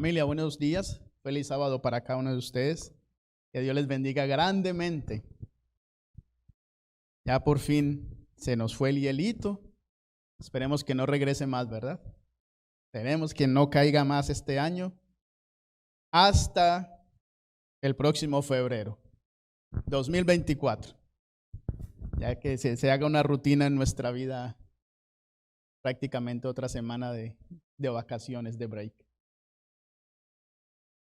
Familia, buenos días. Feliz sábado para cada uno de ustedes. Que Dios les bendiga grandemente. Ya por fin se nos fue el hielito. Esperemos que no regrese más, ¿verdad? Esperemos que no caiga más este año hasta el próximo febrero 2024. Ya que se haga una rutina en nuestra vida, prácticamente otra semana de vacaciones, de break.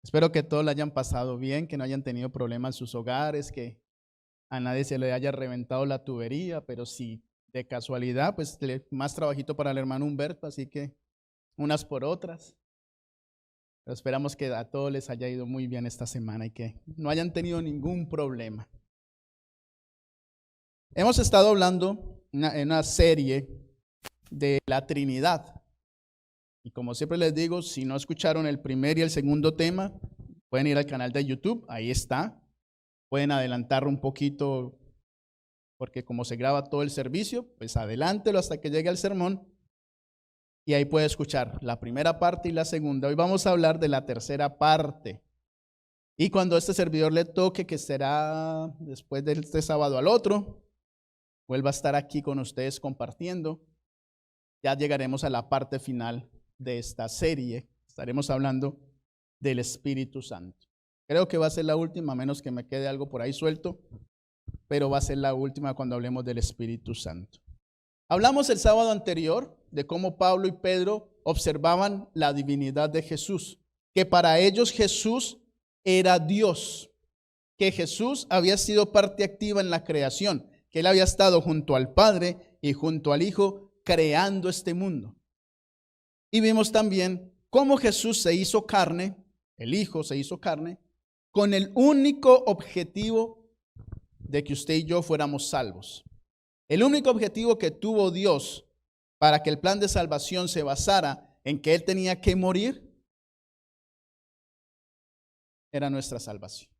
Espero que todos la hayan pasado bien, que no hayan tenido problemas en sus hogares, que a nadie se le haya reventado la tubería, pero si de casualidad, pues más trabajito para el hermano Humberto, así que unas por otras. Pero esperamos que a todos les haya ido muy bien esta semana y que no hayan tenido ningún problema. Hemos estado hablando en una serie de la Trinidad. Y como siempre les digo, si no escucharon el primer y el segundo tema, pueden ir al canal de YouTube, ahí está. Pueden adelantar un poquito, porque como se graba todo el servicio, pues adelántelo hasta que llegue al sermón. Y ahí puede escuchar la primera parte y la segunda. Hoy vamos a hablar de la tercera parte. Y cuando este servidor le toque, que será después de este sábado al otro, vuelva a estar aquí con ustedes compartiendo. Ya llegaremos a la parte final de esta serie. Estaremos hablando del Espíritu Santo. Creo que va a ser la última, a menos que me quede algo por ahí suelto, pero va a ser la última cuando hablemos del Espíritu Santo. Hablamos el sábado anterior de cómo Pablo y Pedro observaban la divinidad de Jesús, que para ellos Jesús era Dios, que Jesús había sido parte activa en la creación, que Él había estado junto al Padre y junto al Hijo creando este mundo. Y vimos también cómo Jesús se hizo carne, el Hijo se hizo carne, con el único objetivo de que usted y yo fuéramos salvos. El único objetivo que tuvo Dios para que el plan de salvación se basara en que Él tenía que morir era nuestra salvación.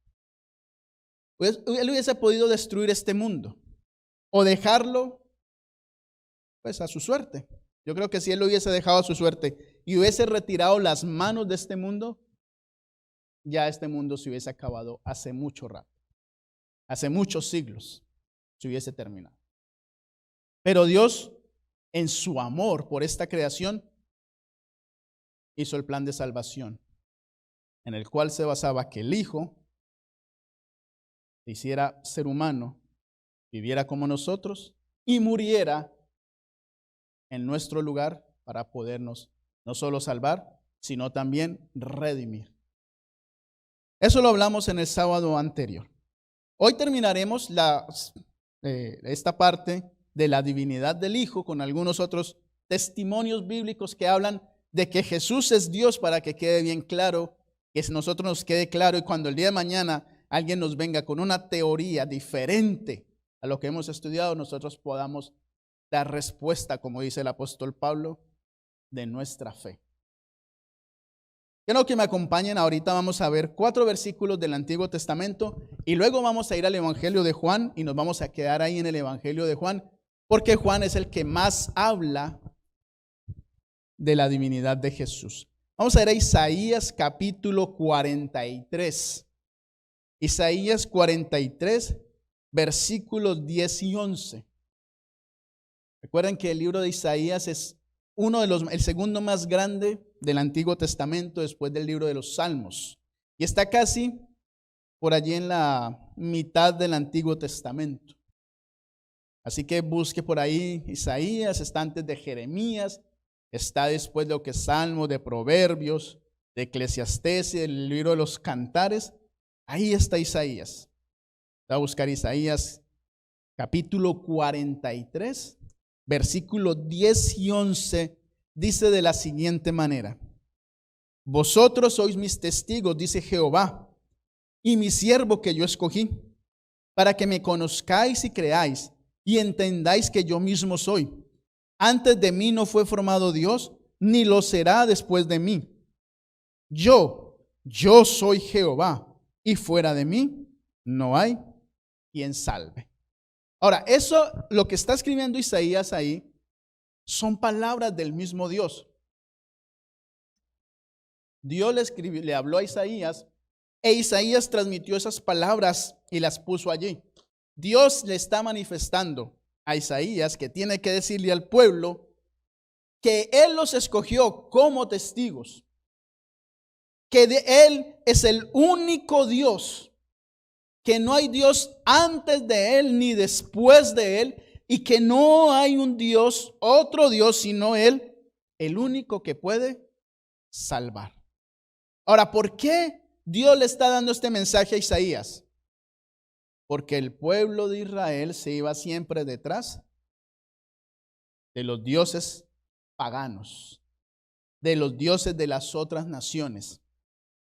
Pues Él hubiese podido destruir este mundo o dejarlo pues a su suerte. Yo creo que si Él lo hubiese dejado a su suerte y hubiese retirado las manos de este mundo, ya este mundo se hubiese acabado hace mucho rato, hace muchos siglos se hubiese terminado. Pero Dios, en su amor por esta creación, hizo el plan de salvación, en el cual se basaba que el Hijo se hiciera ser humano, viviera como nosotros y muriera en nuestro lugar para podernos no solo salvar, sino también redimir. Eso lo hablamos en el sábado anterior. Hoy terminaremos esta parte de la divinidad del Hijo con algunos otros testimonios bíblicos que hablan de que Jesús es Dios, para que quede bien claro, que nosotros nos quede claro, y cuando el día de mañana alguien nos venga con una teoría diferente a lo que hemos estudiado, nosotros podamos dar respuesta, como dice el apóstol Pablo, de nuestra fe. Quiero que me acompañen. Ahorita vamos a ver 4 versículos del Antiguo Testamento y luego vamos a ir al Evangelio de Juan y nos vamos a quedar ahí en el Evangelio de Juan, porque Juan es el que más habla de la divinidad de Jesús. Vamos a ir a Isaías capítulo 43. Isaías 43, versículos 10 y 11. Recuerden que el libro de Isaías es el segundo más grande del Antiguo Testamento después del libro de los Salmos. Y está casi por allí en la mitad del Antiguo Testamento. Así que busque por ahí Isaías, está antes de Jeremías, está después de lo que es Salmos, de Proverbios, de Eclesiastés y del libro de los Cantares. Ahí está Isaías. Va a buscar Isaías capítulo 43. Versículos 10 y 11 dice de la siguiente manera: vosotros sois mis testigos, dice Jehová, y mi siervo que yo escogí, para que me conozcáis y creáis, y entendáis que yo mismo soy. Antes de mí no fue formado Dios, ni lo será después de mí. Yo soy Jehová, y fuera de mí no hay quien salve. Ahora, eso, lo que está escribiendo Isaías ahí, son palabras del mismo Dios. Dios le habló a Isaías, e Isaías transmitió esas palabras y las puso allí. Dios le está manifestando a Isaías que tiene que decirle al pueblo que Él los escogió como testigos, que Él es el único Dios, que no hay Dios antes de Él ni después de Él, y que no hay un Dios, otro Dios, sino Él, el único que puede salvar. Ahora, ¿por qué Dios le está dando este mensaje a Isaías? Porque el pueblo de Israel se iba siempre detrás de los dioses paganos, de los dioses de las otras naciones.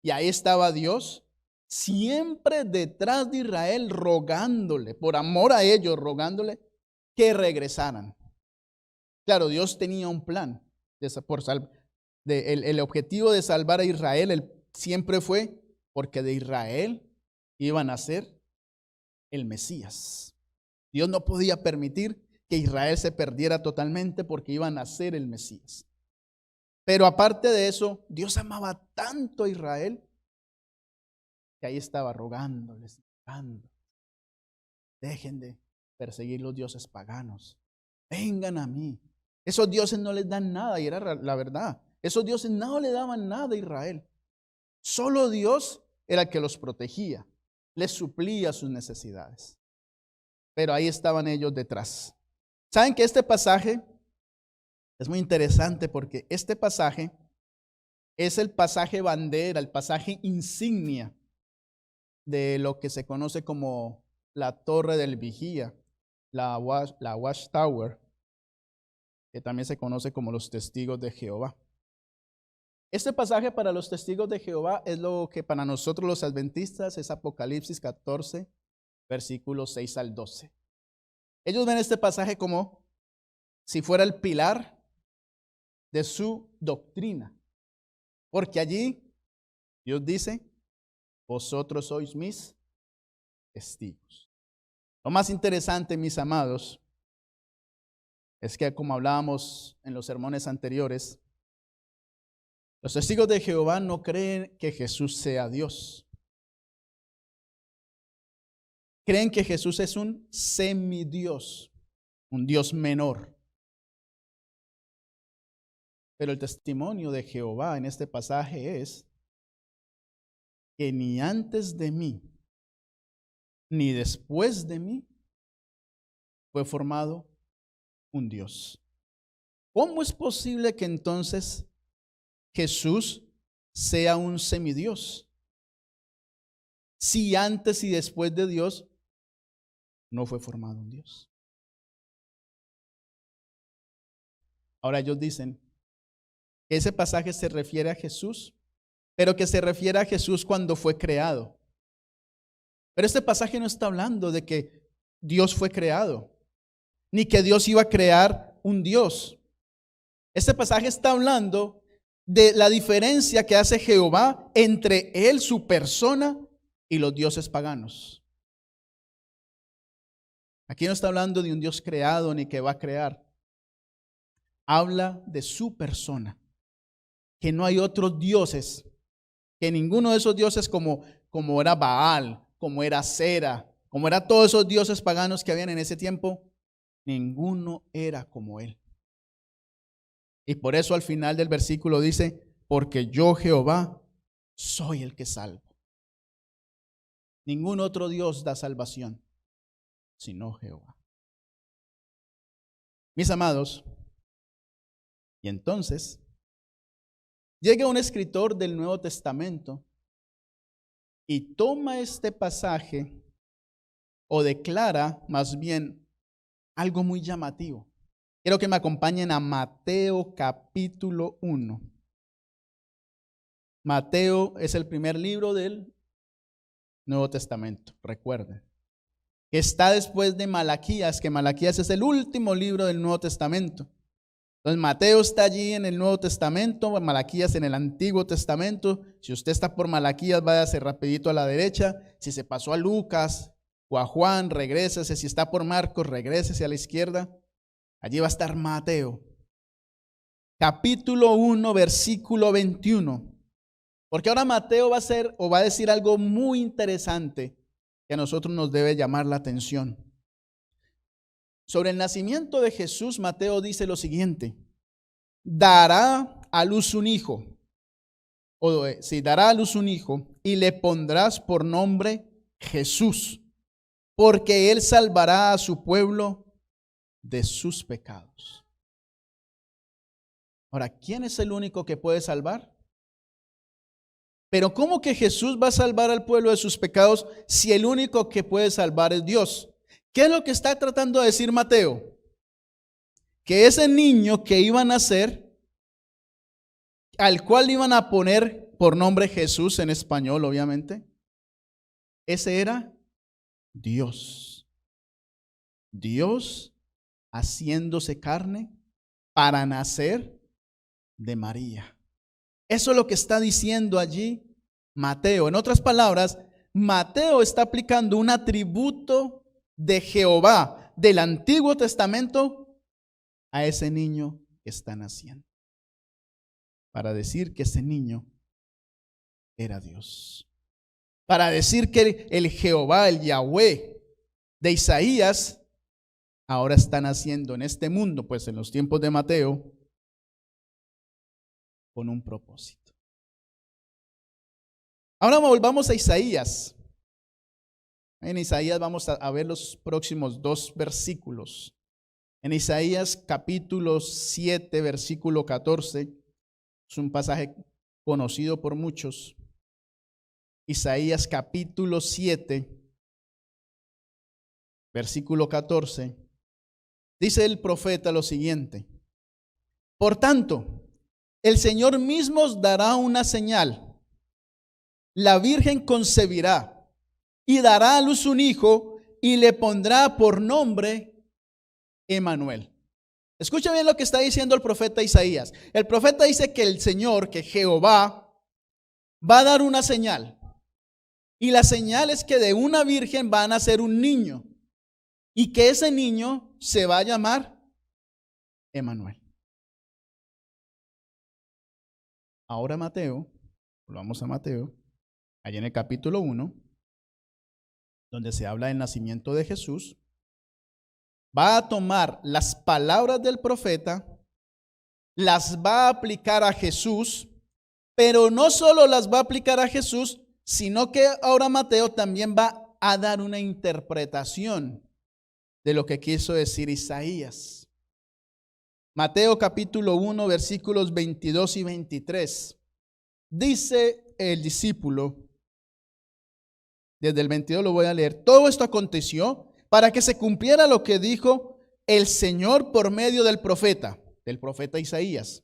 Y ahí estaba Dios siempre detrás de Israel, rogándole, por amor a ellos, rogándole que regresaran. Claro, Dios tenía un plan. El objetivo de salvar a Israel siempre fue porque de Israel iban a ser el Mesías. Dios no podía permitir que Israel se perdiera totalmente porque iban a ser el Mesías. Pero aparte de eso, Dios amaba tanto a Israel que ahí estaba rogándoles, dejen de perseguir los dioses paganos, vengan a mí. Esos dioses no les dan nada, y era la verdad. Esos dioses no le daban nada a Israel. Solo Dios era el que los protegía, les suplía sus necesidades. Pero ahí estaban ellos detrás. ¿Saben que este pasaje es muy interesante? Porque este pasaje es el pasaje bandera, el pasaje insignia de lo que se conoce como la Torre del Vigía, la Watchtower, que también se conoce como los Testigos de Jehová. Este pasaje para los Testigos de Jehová es lo que para nosotros los adventistas es Apocalipsis 14, versículos 6 al 12. Ellos ven este pasaje como si fuera el pilar de su doctrina, porque allí Dios dice: vosotros sois mis testigos. Lo más interesante, mis amados, es que, como hablábamos en los sermones anteriores, los testigos de Jehová no creen que Jesús sea Dios. Creen que Jesús es un semidios, un Dios menor. Pero el testimonio de Jehová en este pasaje es que ni antes de mí, ni después de mí, fue formado un Dios. ¿Cómo es posible que entonces Jesús sea un semidios si antes y después de Dios no fue formado un Dios? Ahora ellos dicen que ese pasaje se refiere a Jesús, pero que se refiere a Jesús cuando fue creado. Pero este pasaje no está hablando de que Dios fue creado, ni que Dios iba a crear un Dios. Este pasaje está hablando de la diferencia que hace Jehová entre Él, su persona, y los dioses paganos. Aquí no está hablando de un Dios creado ni que va a crear. Habla de su persona, que no hay otros dioses, que ninguno de esos dioses como era Baal, como era Sera, como eran todos esos dioses paganos que habían en ese tiempo, ninguno era como Él. Y por eso al final del versículo dice: porque yo, Jehová, soy el que salvo. Ningún otro Dios da salvación, sino Jehová. Mis amados, y entonces llega un escritor del Nuevo Testamento y toma este pasaje, o declara más bien algo muy llamativo. Quiero que me acompañen a Mateo capítulo 1. Mateo es el primer libro del Nuevo Testamento, recuerden. Está después de Malaquías, que Malaquías es el último libro del Nuevo Testamento. Entonces Mateo está allí en el Nuevo Testamento, Malaquías en el Antiguo Testamento. Si usted está por Malaquías, váyase rapidito a la derecha. Si se pasó a Lucas o a Juan, regrésese. Si está por Marcos, regrésese a la izquierda. Allí va a estar Mateo. Capítulo 1, versículo 21. Porque ahora Mateo va a hacer o va a decir algo muy interesante que a nosotros nos debe llamar la atención. Sobre el nacimiento de Jesús, Mateo dice lo siguiente: dará a luz un hijo, dará a luz un hijo y le pondrás por nombre Jesús, porque él salvará a su pueblo de sus pecados. Ahora, ¿quién es el único que puede salvar? Pero ¿cómo que Jesús va a salvar al pueblo de sus pecados si el único que puede salvar es Dios? ¿Qué es lo que está tratando de decir Mateo? Que ese niño que iba a nacer, al cual iban a poner por nombre Jesús en español, obviamente, ese era Dios. Dios haciéndose carne para nacer de María. Eso es lo que está diciendo allí Mateo. En otras palabras, Mateo está aplicando un atributo de Jehová del Antiguo Testamento a ese niño que está naciendo, para decir que ese niño era Dios, para decir que el Jehová, el Yahweh de Isaías, ahora está naciendo en este mundo, pues en los tiempos de Mateo, con un propósito. Ahora volvamos a Isaías. En Isaías vamos a ver los próximos 2 versículos. En Isaías capítulo 7, versículo 14, es un pasaje conocido por muchos. Isaías capítulo 7, versículo 14, dice el profeta lo siguiente: por tanto, el Señor mismo os dará una señal. La Virgen concebirá y dará a luz un hijo y le pondrá por nombre Emmanuel. Escucha bien lo que está diciendo el profeta Isaías. El profeta dice que el Señor, que Jehová, va a dar una señal. Y la señal es que de una virgen va a nacer un niño. Y que ese niño se va a llamar Emmanuel. Ahora Mateo, volvamos a Mateo, allá en el capítulo 1, donde se habla del nacimiento de Jesús, va a tomar las palabras del profeta, las va a aplicar a Jesús, pero no solo las va a aplicar a Jesús, sino que ahora Mateo también va a dar una interpretación de lo que quiso decir Isaías. Mateo capítulo 1, versículos 22 y 23. Dice el discípulo, desde el 22 lo voy a leer: todo esto aconteció para que se cumpliera lo que dijo el Señor por medio del profeta Isaías.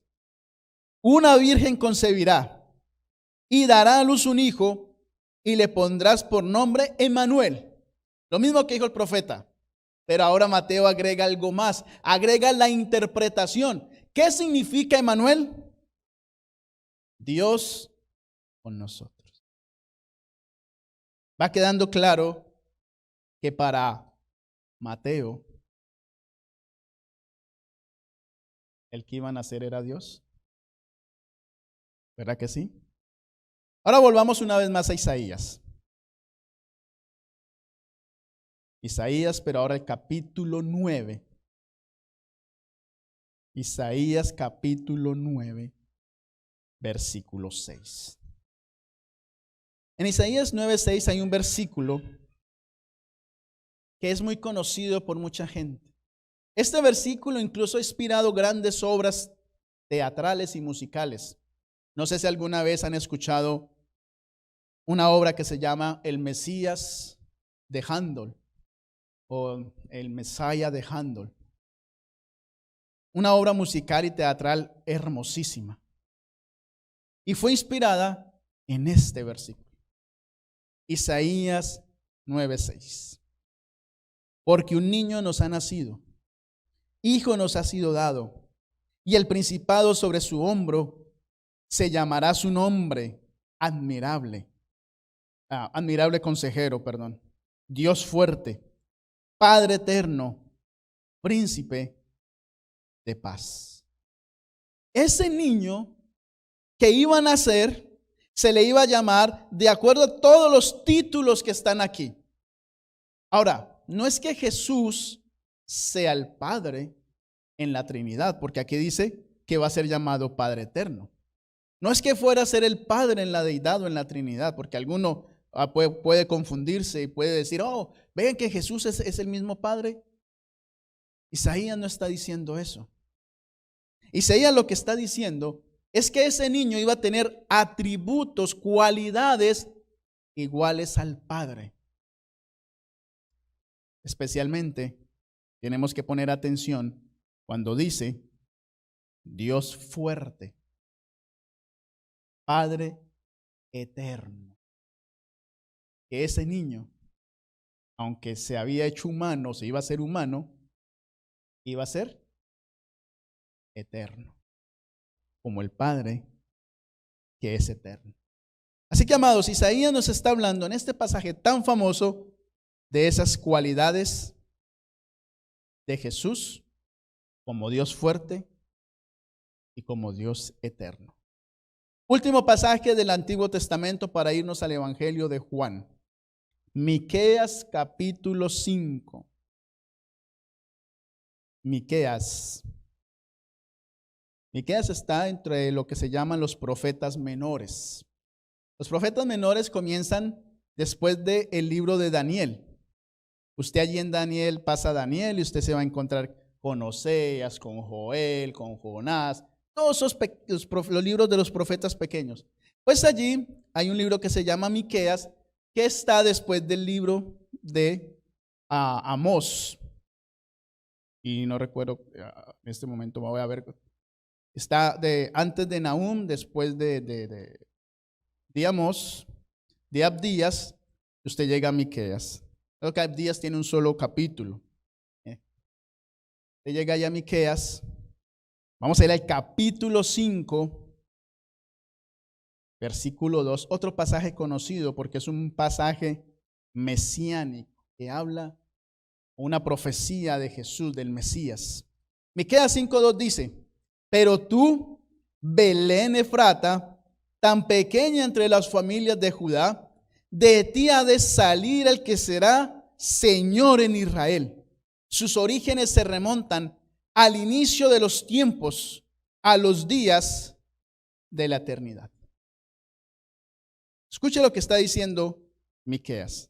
Una virgen concebirá y dará a luz un hijo y le pondrás por nombre Emmanuel. Lo mismo que dijo el profeta. Pero ahora Mateo agrega algo más, agrega la interpretación. ¿Qué significa Emmanuel? Dios con nosotros. Va quedando claro que para Mateo, el que iba a nacer era Dios. ¿Verdad que sí? Ahora volvamos una vez más a Isaías. Isaías, pero ahora el capítulo 9. Isaías capítulo 9, versículo 6. En Isaías 9:6 hay un versículo que es muy conocido por mucha gente. Este versículo incluso ha inspirado grandes obras teatrales y musicales. No sé si alguna vez han escuchado una obra que se llama El Mesías de Handel o El Mesías de Handel. Una obra musical y teatral hermosísima. Y fue inspirada en este versículo. Isaías 9:6. Porque un niño nos ha nacido, hijo nos ha sido dado, y el principado sobre su hombro, se llamará su nombre admirable consejero, Dios fuerte, Padre eterno, príncipe de paz. Ese niño que iba a nacer Se le iba a llamar de acuerdo a todos los títulos que están aquí. Ahora, no es que Jesús sea el Padre en la Trinidad, porque aquí dice que va a ser llamado Padre Eterno. No es que fuera a ser el Padre en la deidad o en la Trinidad, porque alguno puede confundirse y puede decir, oh, vean que Jesús es el mismo Padre. Isaías no está diciendo eso. Isaías lo que está diciendo es que ese niño iba a tener atributos, cualidades iguales al Padre. Especialmente tenemos que poner atención cuando dice Dios fuerte, Padre eterno. Que ese niño, aunque se había hecho humano, se iba a ser humano, iba a ser eterno, como el Padre que es eterno. Así que, amados, Isaías nos está hablando en este pasaje tan famoso de esas cualidades de Jesús como Dios fuerte y como Dios eterno. Último pasaje del Antiguo Testamento para irnos al Evangelio de Juan. Miqueas capítulo 5. Miqueas está entre lo que se llaman los profetas menores. Los profetas menores comienzan después del libro de Daniel. Usted allí en Daniel pasa a Daniel y usted se va a encontrar con Oseas, con Joel, con Jonás, todos los libros de los profetas pequeños. Pues allí hay un libro que se llama Miqueas, que está después del libro de Amós. Y no recuerdo, en este momento me voy a ver. Está antes de Nahum, después de Amós, de Abdías, usted llega a Miqueas. Creo que Abdías tiene un solo capítulo. Usted llega allá a Miqueas. Vamos a ir al capítulo 5, versículo 2. Otro pasaje conocido porque es un pasaje mesiánico que habla una profecía de Jesús, del Mesías. Miqueas 5:2 dice: pero tú, Belén Efrata, tan pequeña entre las familias de Judá, de ti ha de salir el que será Señor en Israel. Sus orígenes se remontan al inicio de los tiempos, a los días de la eternidad. Escuche lo que está diciendo Miqueas.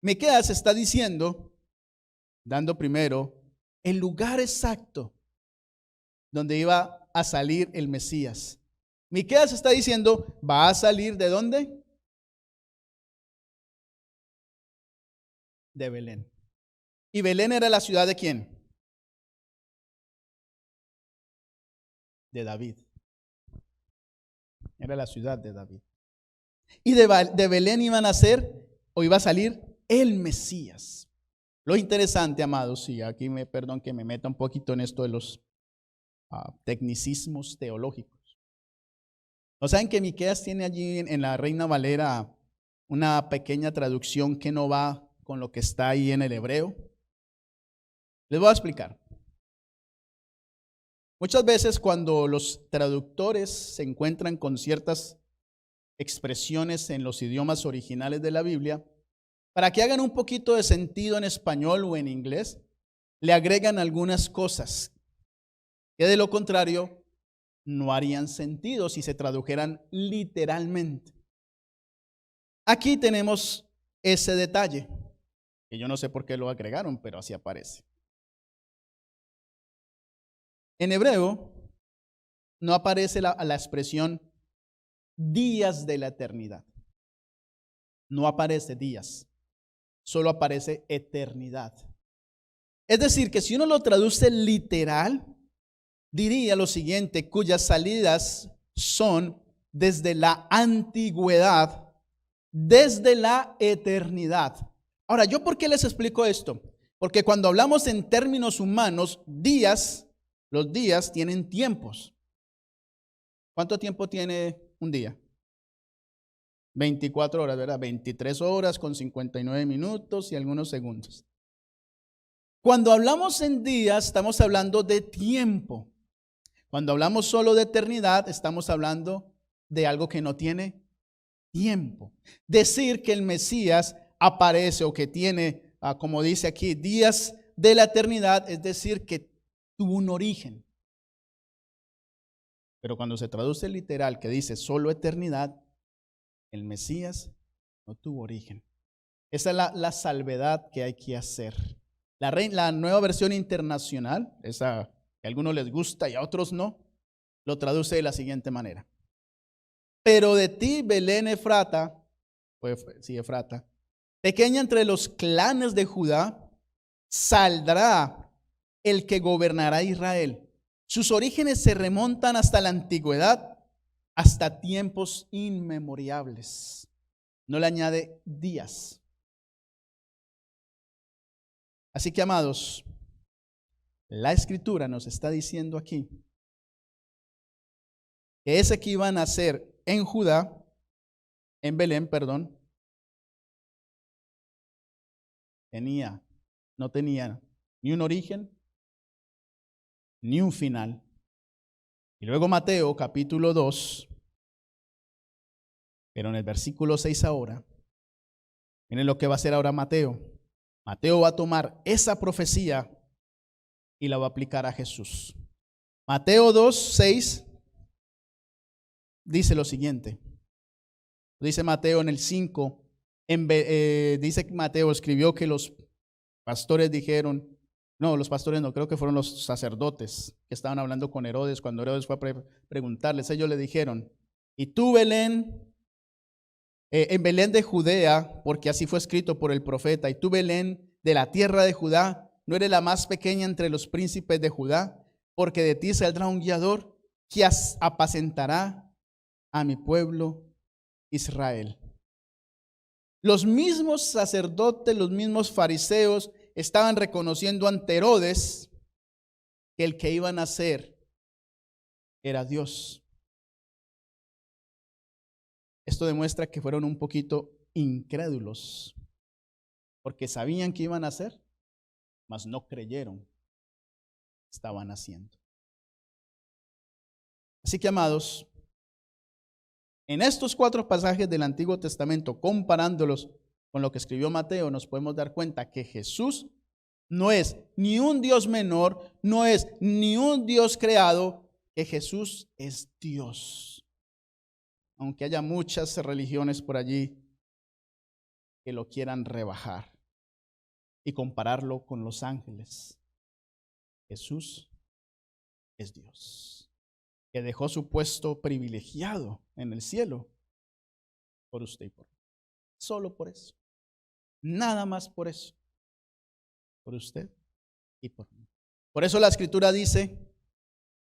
Miqueas está diciendo, dando primero el lugar exacto donde iba a salir el Mesías. Miqueas está diciendo, ¿va a salir de dónde? De Belén. ¿Y Belén era la ciudad de quién? De David. Era la ciudad de David. Y de Belén iban a nacer, o iba a salir el Mesías. Lo interesante, amados, y aquí perdón que me meta un poquito en esto de los tecnicismos teológicos. ¿No saben que Miqueas tiene allí en la Reina Valera una pequeña traducción que no va con lo que está ahí en el hebreo? Les voy a explicar. Muchas veces cuando los traductores se encuentran con ciertas expresiones en los idiomas originales de la Biblia, para que hagan un poquito de sentido en español o en inglés, le agregan algunas cosas que de lo contrario no harían sentido si se tradujeran literalmente. Aquí tenemos ese detalle, que yo no sé por qué lo agregaron, pero así aparece. En hebreo no aparece la expresión días de la eternidad. No aparece días, solo aparece eternidad. Es decir, que si uno lo traduce literal, diría lo siguiente: cuyas salidas son desde la antigüedad, desde la eternidad. Ahora, ¿yo por qué les explico esto? Porque cuando hablamos en términos humanos, días, los días tienen tiempos. ¿Cuánto tiempo tiene un día? 24 horas, ¿verdad? 23 horas con 59 minutos y algunos segundos. Cuando hablamos en días, estamos hablando de tiempo. Cuando hablamos solo de eternidad, estamos hablando de algo que no tiene tiempo. Decir que el Mesías aparece o que tiene, como dice aquí, días de la eternidad, es decir, que tuvo un origen. Pero cuando se traduce literal, que dice solo eternidad, el Mesías no tuvo origen. Esa es la salvedad que hay que hacer. La nueva versión internacional, esa que a algunos les gusta y a otros no, lo traduce de la siguiente manera. Pero de ti, Belén Efrata, Efrata, pequeña entre los clanes de Judá, saldrá el que gobernará Israel. Sus orígenes se remontan hasta la antigüedad, hasta tiempos inmemorables. No le añade días. Así que, amados, la Escritura nos está diciendo aquí que ese que iba a nacer en Judá, en Belén, perdón, no tenía ni un origen, ni un final. Y luego Mateo capítulo 2, pero en el versículo 6 ahora, miren lo que va a hacer ahora Mateo. Mateo va a tomar esa profecía y la va a aplicar a Jesús. Mateo 2, 6 dice lo siguiente. Dice Mateo en el 5, dice que Mateo escribió que los pastores dijeron, no, los pastores no, creo que fueron los sacerdotes que estaban hablando con Herodes, cuando Herodes fue a preguntarles, ellos le dijeron, y tú Belén, en Belén de Judea, porque así fue escrito por el profeta, y tú Belén de la tierra de Judá, no eres la más pequeña entre los príncipes de Judá, porque de ti saldrá un guiador que apacentará a mi pueblo Israel. Los mismos sacerdotes, los mismos fariseos estaban reconociendo ante Herodes que el que iba a nacer era Dios. Esto demuestra que fueron un poquito incrédulos, porque sabían que iban a nacer, mas no creyeron que estaban naciendo. Así que, amados, en estos 4 pasajes del Antiguo Testamento, comparándolos con lo que escribió Mateo, nos podemos dar cuenta que Jesús no es ni un Dios menor, no es ni un Dios creado, que Jesús es Dios. Aunque haya muchas religiones por allí que lo quieran rebajar y compararlo con los ángeles, Jesús es Dios, que dejó su puesto privilegiado en el cielo por usted y por mí. Solo por eso. Nada más por eso. Por usted y por mí. Por eso la Escritura dice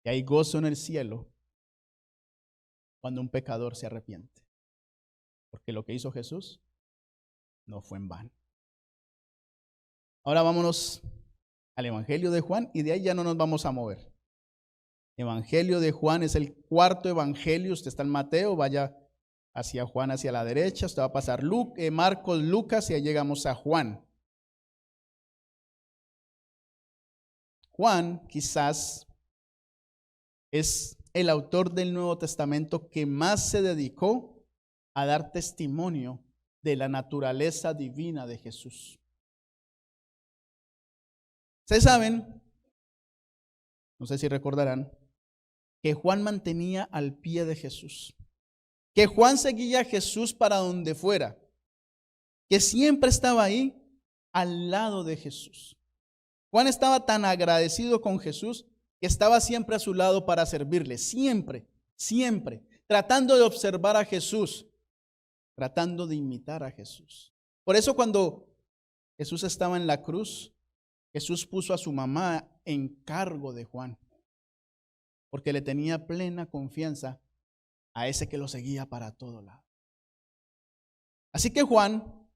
que hay gozo en el cielo cuando un pecador se arrepiente. Porque lo que hizo Jesús no fue en vano. Ahora vámonos al Evangelio de Juan y de ahí ya no nos vamos a mover. Evangelio de Juan es el 4.º evangelio. Usted está en Mateo, vaya hacia Juan, hacia la derecha. Usted va a pasar Marcos, Lucas y ahí llegamos a Juan. Juan quizás es el autor del Nuevo Testamento que más se dedicó a dar testimonio de la naturaleza divina de Jesús. Ustedes saben, no sé si recordarán, que Juan mantenía al pie de Jesús, que Juan seguía a Jesús para donde fuera, que siempre estaba ahí al lado de Jesús. Juan estaba tan agradecido con Jesús que estaba siempre a su lado para servirle, siempre, tratando de observar a Jesús, tratando de imitar a Jesús. Por eso cuando Jesús estaba en la cruz, Jesús puso a su mamá en cargo de Juan, porque le tenía plena confianza a ese que lo seguía para todo lado. Así que Juan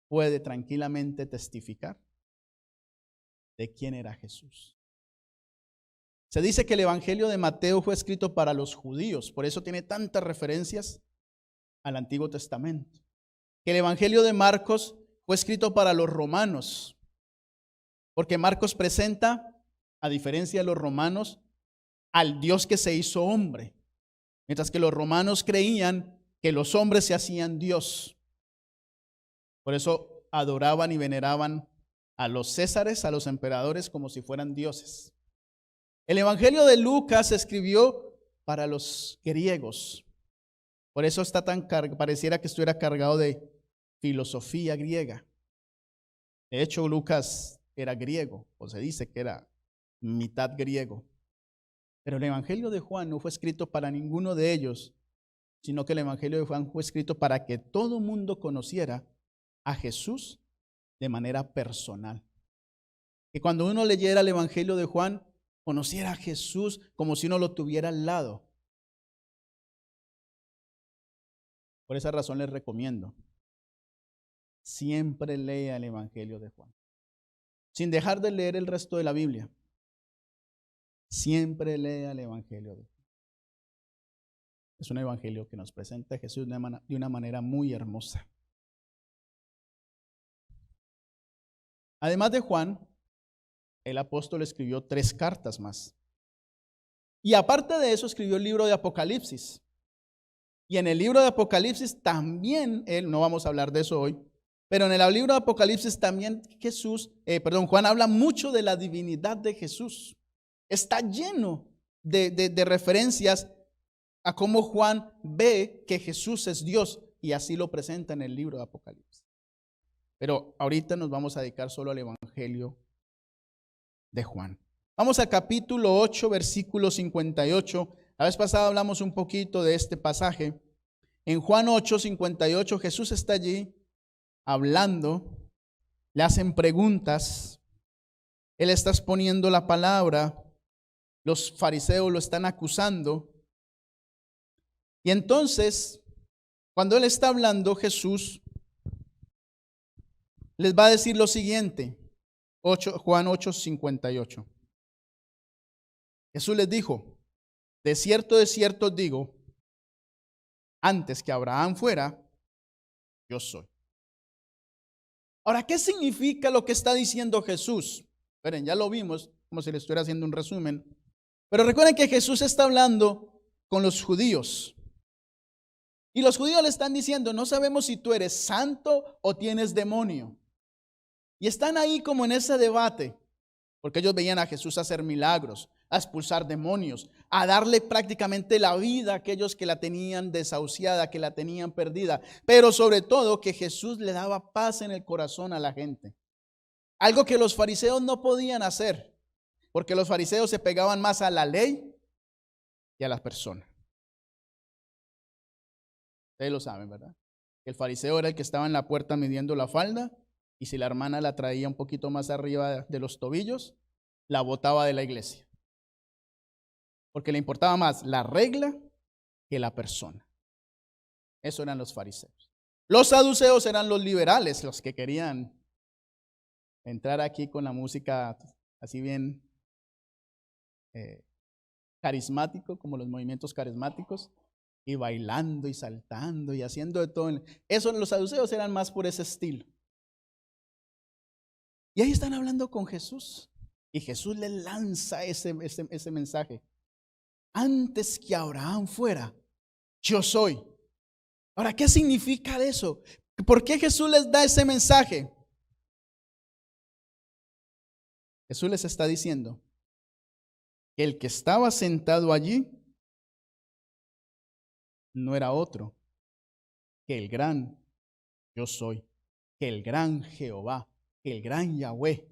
puede tranquilamente testificar de quién era Jesús. Se dice que el Evangelio de Mateo fue escrito para los judíos, por eso tiene tantas referencias al Antiguo Testamento. Que el Evangelio de Marcos fue escrito para los romanos, porque Marcos presenta, a diferencia de los romanos, al Dios que se hizo hombre. Mientras que los romanos creían que los hombres se hacían Dios. Por eso adoraban y veneraban a los césares, a los emperadores, como si fueran dioses. El Evangelio de Lucas se escribió para los griegos. Por eso está pareciera que estuviera cargado de filosofía griega. De hecho, Lucas era griego, o se dice que era mitad griego. Pero el Evangelio de Juan no fue escrito para ninguno de ellos, sino que el Evangelio de Juan fue escrito para que todo mundo conociera a Jesús de manera personal. Que cuando uno leyera el Evangelio de Juan, conociera a Jesús como si uno lo tuviera al lado. Por esa razón les recomiendo, siempre lea el Evangelio de Juan, sin dejar de leer el resto de la Biblia. Siempre lea el Evangelio de Juan. Es un evangelio que nos presenta a Jesús de una manera muy hermosa. Además de Juan, el apóstol escribió 3 cartas más. Y aparte de eso, escribió el libro de Apocalipsis. Y en el libro de Apocalipsis también, no vamos a hablar de eso hoy, pero en el libro de Apocalipsis también Juan habla mucho de la divinidad de Jesús. Está lleno de referencias a cómo Juan ve que Jesús es Dios y así lo presenta en el libro de Apocalipsis. Pero ahorita nos vamos a dedicar solo al Evangelio de Juan. Vamos al capítulo 8, versículo 58. La vez pasada hablamos un poquito de este pasaje. En Juan 8, 58, Jesús está allí hablando, le hacen preguntas, él está exponiendo la palabra, los fariseos lo están acusando. Y entonces, cuando él está hablando, Jesús les va a decir lo siguiente, Juan 8, 58. Jesús les dijo, de cierto os digo, antes que Abraham fuera, yo soy. Ahora, ¿qué significa lo que está diciendo Jesús? Miren, ya lo vimos, como si le estuviera haciendo un resumen. Pero recuerden que Jesús está hablando con los judíos. Y los judíos le están diciendo, no sabemos si tú eres santo o tienes demonio. Y están ahí como en ese debate, porque ellos veían a Jesús hacer milagros, a expulsar demonios, a darle prácticamente la vida a aquellos que la tenían desahuciada, que la tenían perdida. Pero sobre todo que Jesús le daba paz en el corazón a la gente. Algo que los fariseos no podían hacer, porque los fariseos se pegaban más a la ley y a las personas. Ustedes lo saben, ¿verdad? El fariseo era el que estaba en la puerta midiendo la falda y si la hermana la traía un poquito más arriba de los tobillos, la botaba de la iglesia. Porque le importaba más la regla que la persona. Eso eran los fariseos. Los saduceos eran los liberales, los que querían entrar aquí con la música así bien carismático, como los movimientos carismáticos, y bailando y saltando y haciendo de todo. Eso, los saduceos eran más por ese estilo. Y ahí están hablando con Jesús. Y Jesús le lanza ese mensaje. Antes que Abraham fuera, yo soy. Ahora, ¿qué significa eso? ¿Por qué Jesús les da ese mensaje? Jesús les está diciendo que el que estaba sentado allí no era otro que el gran yo soy, que el gran Jehová, que el gran Yahweh.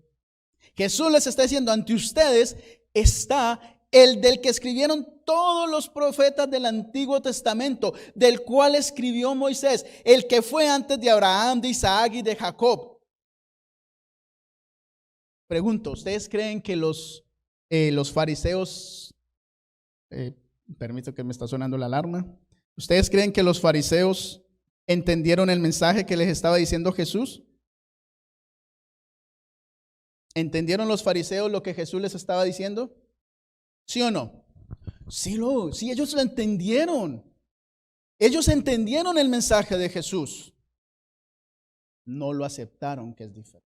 Jesús les está diciendo, ante ustedes está el del que escribieron todos los profetas del Antiguo Testamento, del cual escribió Moisés, el que fue antes de Abraham, de Isaac y de Jacob. Pregunto, ¿ustedes creen que los fariseos, permito que me está sonando la alarma, ¿ustedes creen que los fariseos entendieron el mensaje que les estaba diciendo Jesús? ¿Entendieron los fariseos lo que Jesús les estaba diciendo? ¿Sí o no? Sí, ellos lo entendieron. Ellos entendieron el mensaje de Jesús. No lo aceptaron, que es diferente.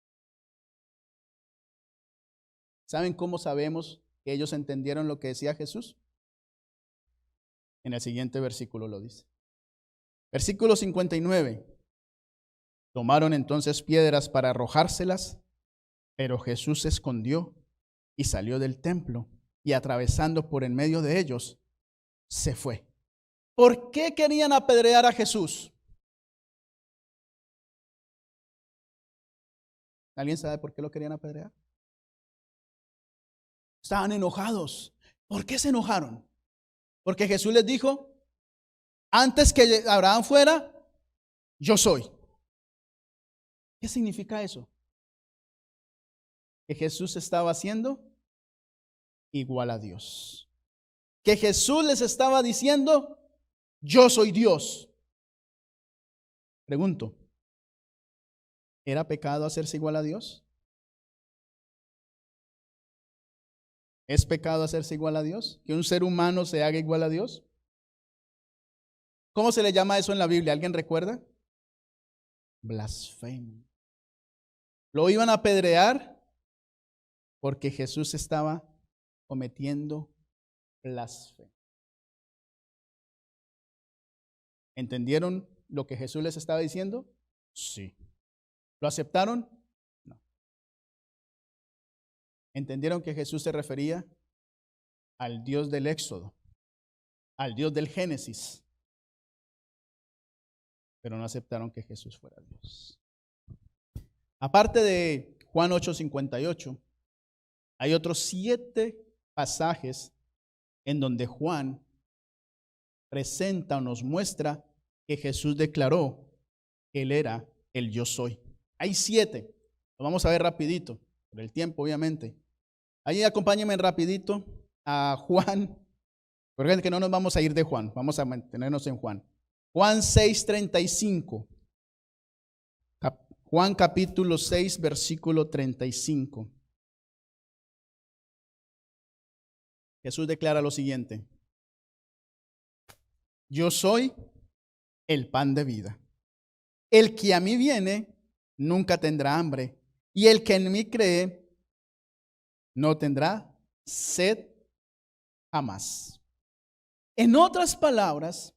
¿Saben cómo sabemos que ellos entendieron lo que decía Jesús? En el siguiente versículo lo dice. Versículo 59. Tomaron entonces piedras para arrojárselas, pero Jesús se escondió y salió del templo y atravesando por en medio de ellos, se fue. ¿Por qué querían apedrear a Jesús? ¿Alguien sabe por qué lo querían apedrear? Estaban enojados. ¿Por qué se enojaron? Porque Jesús les dijo, antes que Abraham fuera, yo soy. ¿Qué significa eso? Que Jesús estaba haciendo igual a Dios. Que Jesús les estaba diciendo, yo soy Dios. Pregunto, ¿era pecado hacerse igual a Dios? ¿Es pecado hacerse igual a Dios? ¿Que un ser humano se haga igual a Dios? ¿Cómo se le llama eso en la Biblia? ¿Alguien recuerda? Blasfemia. Lo iban a apedrear porque Jesús estaba cometiendo blasfemia. ¿Entendieron lo que Jesús les estaba diciendo? Sí. ¿Lo aceptaron? No. ¿Entendieron que Jesús se refería al Dios del Éxodo, al Dios del Génesis? Pero no aceptaron que Jesús fuera Dios. Aparte de Juan 8:58, hay otros 7 pasajes en donde Juan presenta o nos muestra que Jesús declaró que Él era el yo soy. Hay 7, lo vamos a ver rapidito, por el tiempo obviamente. Ahí acompáñenme rapidito a Juan, porque que no nos vamos a ir de Juan, vamos a mantenernos en Juan. Juan 6:35. Juan capítulo 6, versículo 35. Jesús declara lo siguiente: yo soy el pan de vida. El que a mí viene nunca tendrá hambre, y el que en mí cree no tendrá sed jamás. En otras palabras,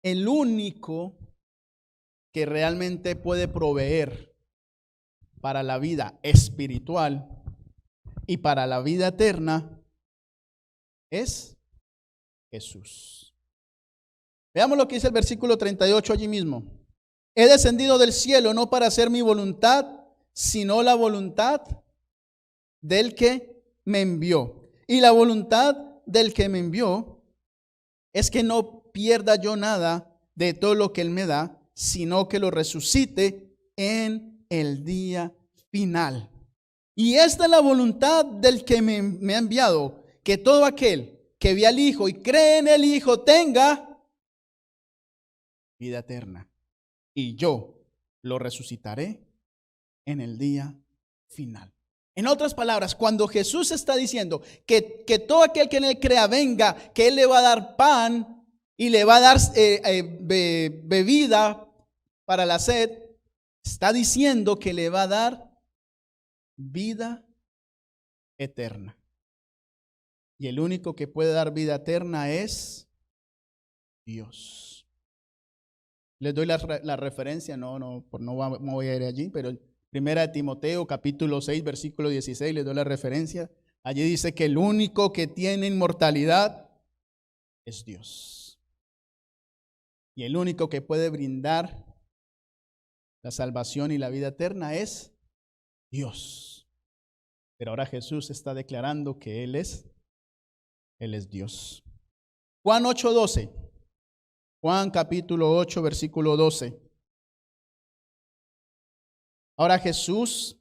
el único que realmente puede proveer para la vida espiritual y para la vida eterna es Jesús. Veamos lo que dice el versículo 38 allí mismo. He descendido del cielo no para hacer mi voluntad, sino la voluntad del que me envió. Y la voluntad del que me envió es que no pierda yo nada de todo lo que Él me da, sino que lo resucite en el día final. Y esta es la voluntad del que me ha enviado, que todo aquel que ve al Hijo y cree en el Hijo tenga vida eterna. Y yo lo resucitaré en el día final. En otras palabras, cuando Jesús está diciendo que todo aquel que en Él crea venga, que Él le va a dar pan y le va a dar bebida para la sed, está diciendo que le va a dar vida eterna. Y el único que puede dar vida eterna es Dios. Les doy la referencia, no voy a ir allí, pero Primera de Timoteo, capítulo 6, versículo 16, les doy la referencia. Allí dice que el único que tiene inmortalidad es Dios. Y el único que puede brindar la salvación y la vida eterna es Dios. Pero ahora Jesús está declarando que Él es Dios. Juan 8:12. Juan capítulo 8, versículo 12. Ahora Jesús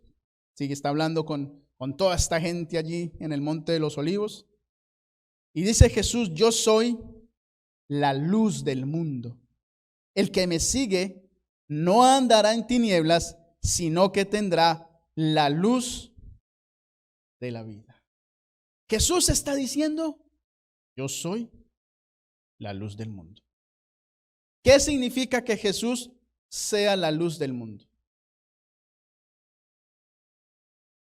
está hablando con toda esta gente allí en el Monte de los Olivos. Y dice Jesús: yo soy la luz del mundo. El que me sigue no andará en tinieblas, sino que tendrá la luz de la vida. Jesús está diciendo: yo soy la luz del mundo. ¿Qué significa que Jesús sea la luz del mundo?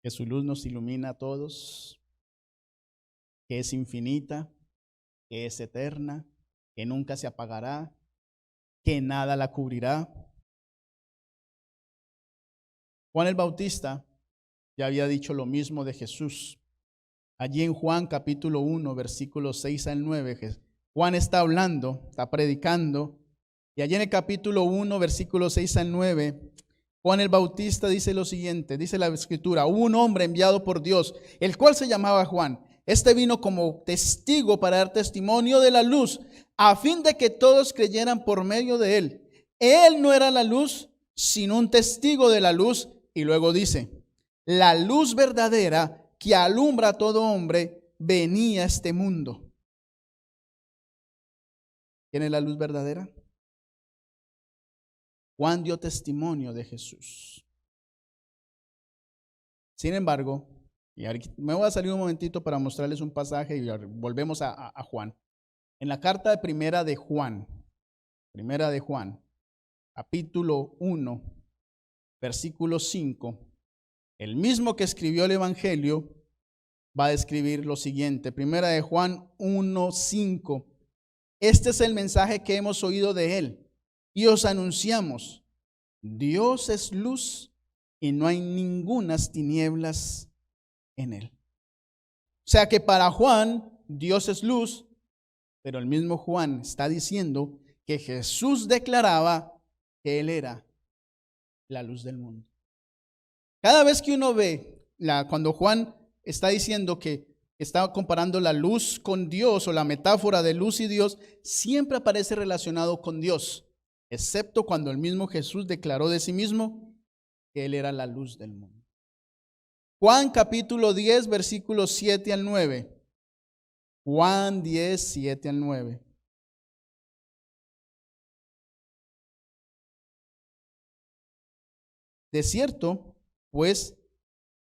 Que su luz nos ilumina a todos, que es infinita, que es eterna, que nunca se apagará, que nada la cubrirá. Juan el Bautista ya había dicho lo mismo de Jesús. Allí en Juan capítulo 1, versículos 6 al 9, Juan está hablando, está predicando, y allí en el capítulo 1, versículos 6 al 9, Juan el Bautista dice lo siguiente, dice la Escritura: hubo un hombre enviado por Dios, el cual se llamaba Juan. Este vino como testigo para dar testimonio de la luz, a fin de que todos creyeran por medio de él. Él no era la luz, sino un testigo de la luz. Y luego dice: la luz verdadera que alumbra a todo hombre venía a este mundo. ¿Quién es la luz verdadera? Juan dio testimonio de Jesús. Sin embargo, y me voy a salir un momentito para mostrarles un pasaje y volvemos a Juan. En la carta de primera de Juan, capítulo 1, versículo 5, el mismo que escribió el Evangelio va a escribir lo siguiente. Primera de Juan 1:5. Este es el mensaje que hemos oído de él y os anunciamos: Dios es luz y no hay ningunas tinieblas en él. O sea que para Juan, Dios es luz, pero el mismo Juan está diciendo que Jesús declaraba que él era la luz del mundo. Cada vez que uno ve, cuando Juan está diciendo que está comparando la luz con Dios, o la metáfora de luz y Dios, siempre aparece relacionado con Dios, excepto cuando el mismo Jesús declaró de sí mismo que él era la luz del mundo. Juan capítulo 10, versículos 7 al 9. Juan 10, 7 al 9. De cierto, pues,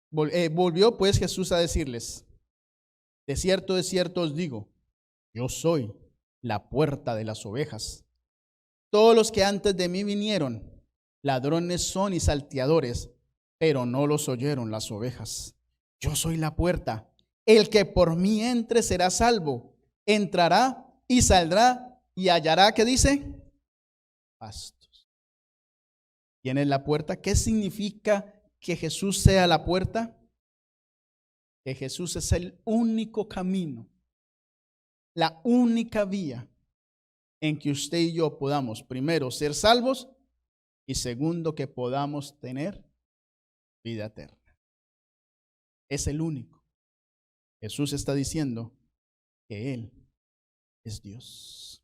volvió pues Jesús a decirles: de cierto os digo, yo soy la puerta de las ovejas. Todos los que antes de mí vinieron, ladrones son y salteadores, pero no los oyeron las ovejas. Yo soy la puerta. El que por mí entre será salvo. Entrará y saldrá y hallará, ¿qué dice? Pastos. ¿Quién es la puerta? ¿Qué significa que Jesús sea la puerta? Que Jesús es el único camino, la única vía en que usted y yo podamos, primero, ser salvos, y segundo, que podamos tener vida eterna. Es el único. Jesús está diciendo que Él es Dios.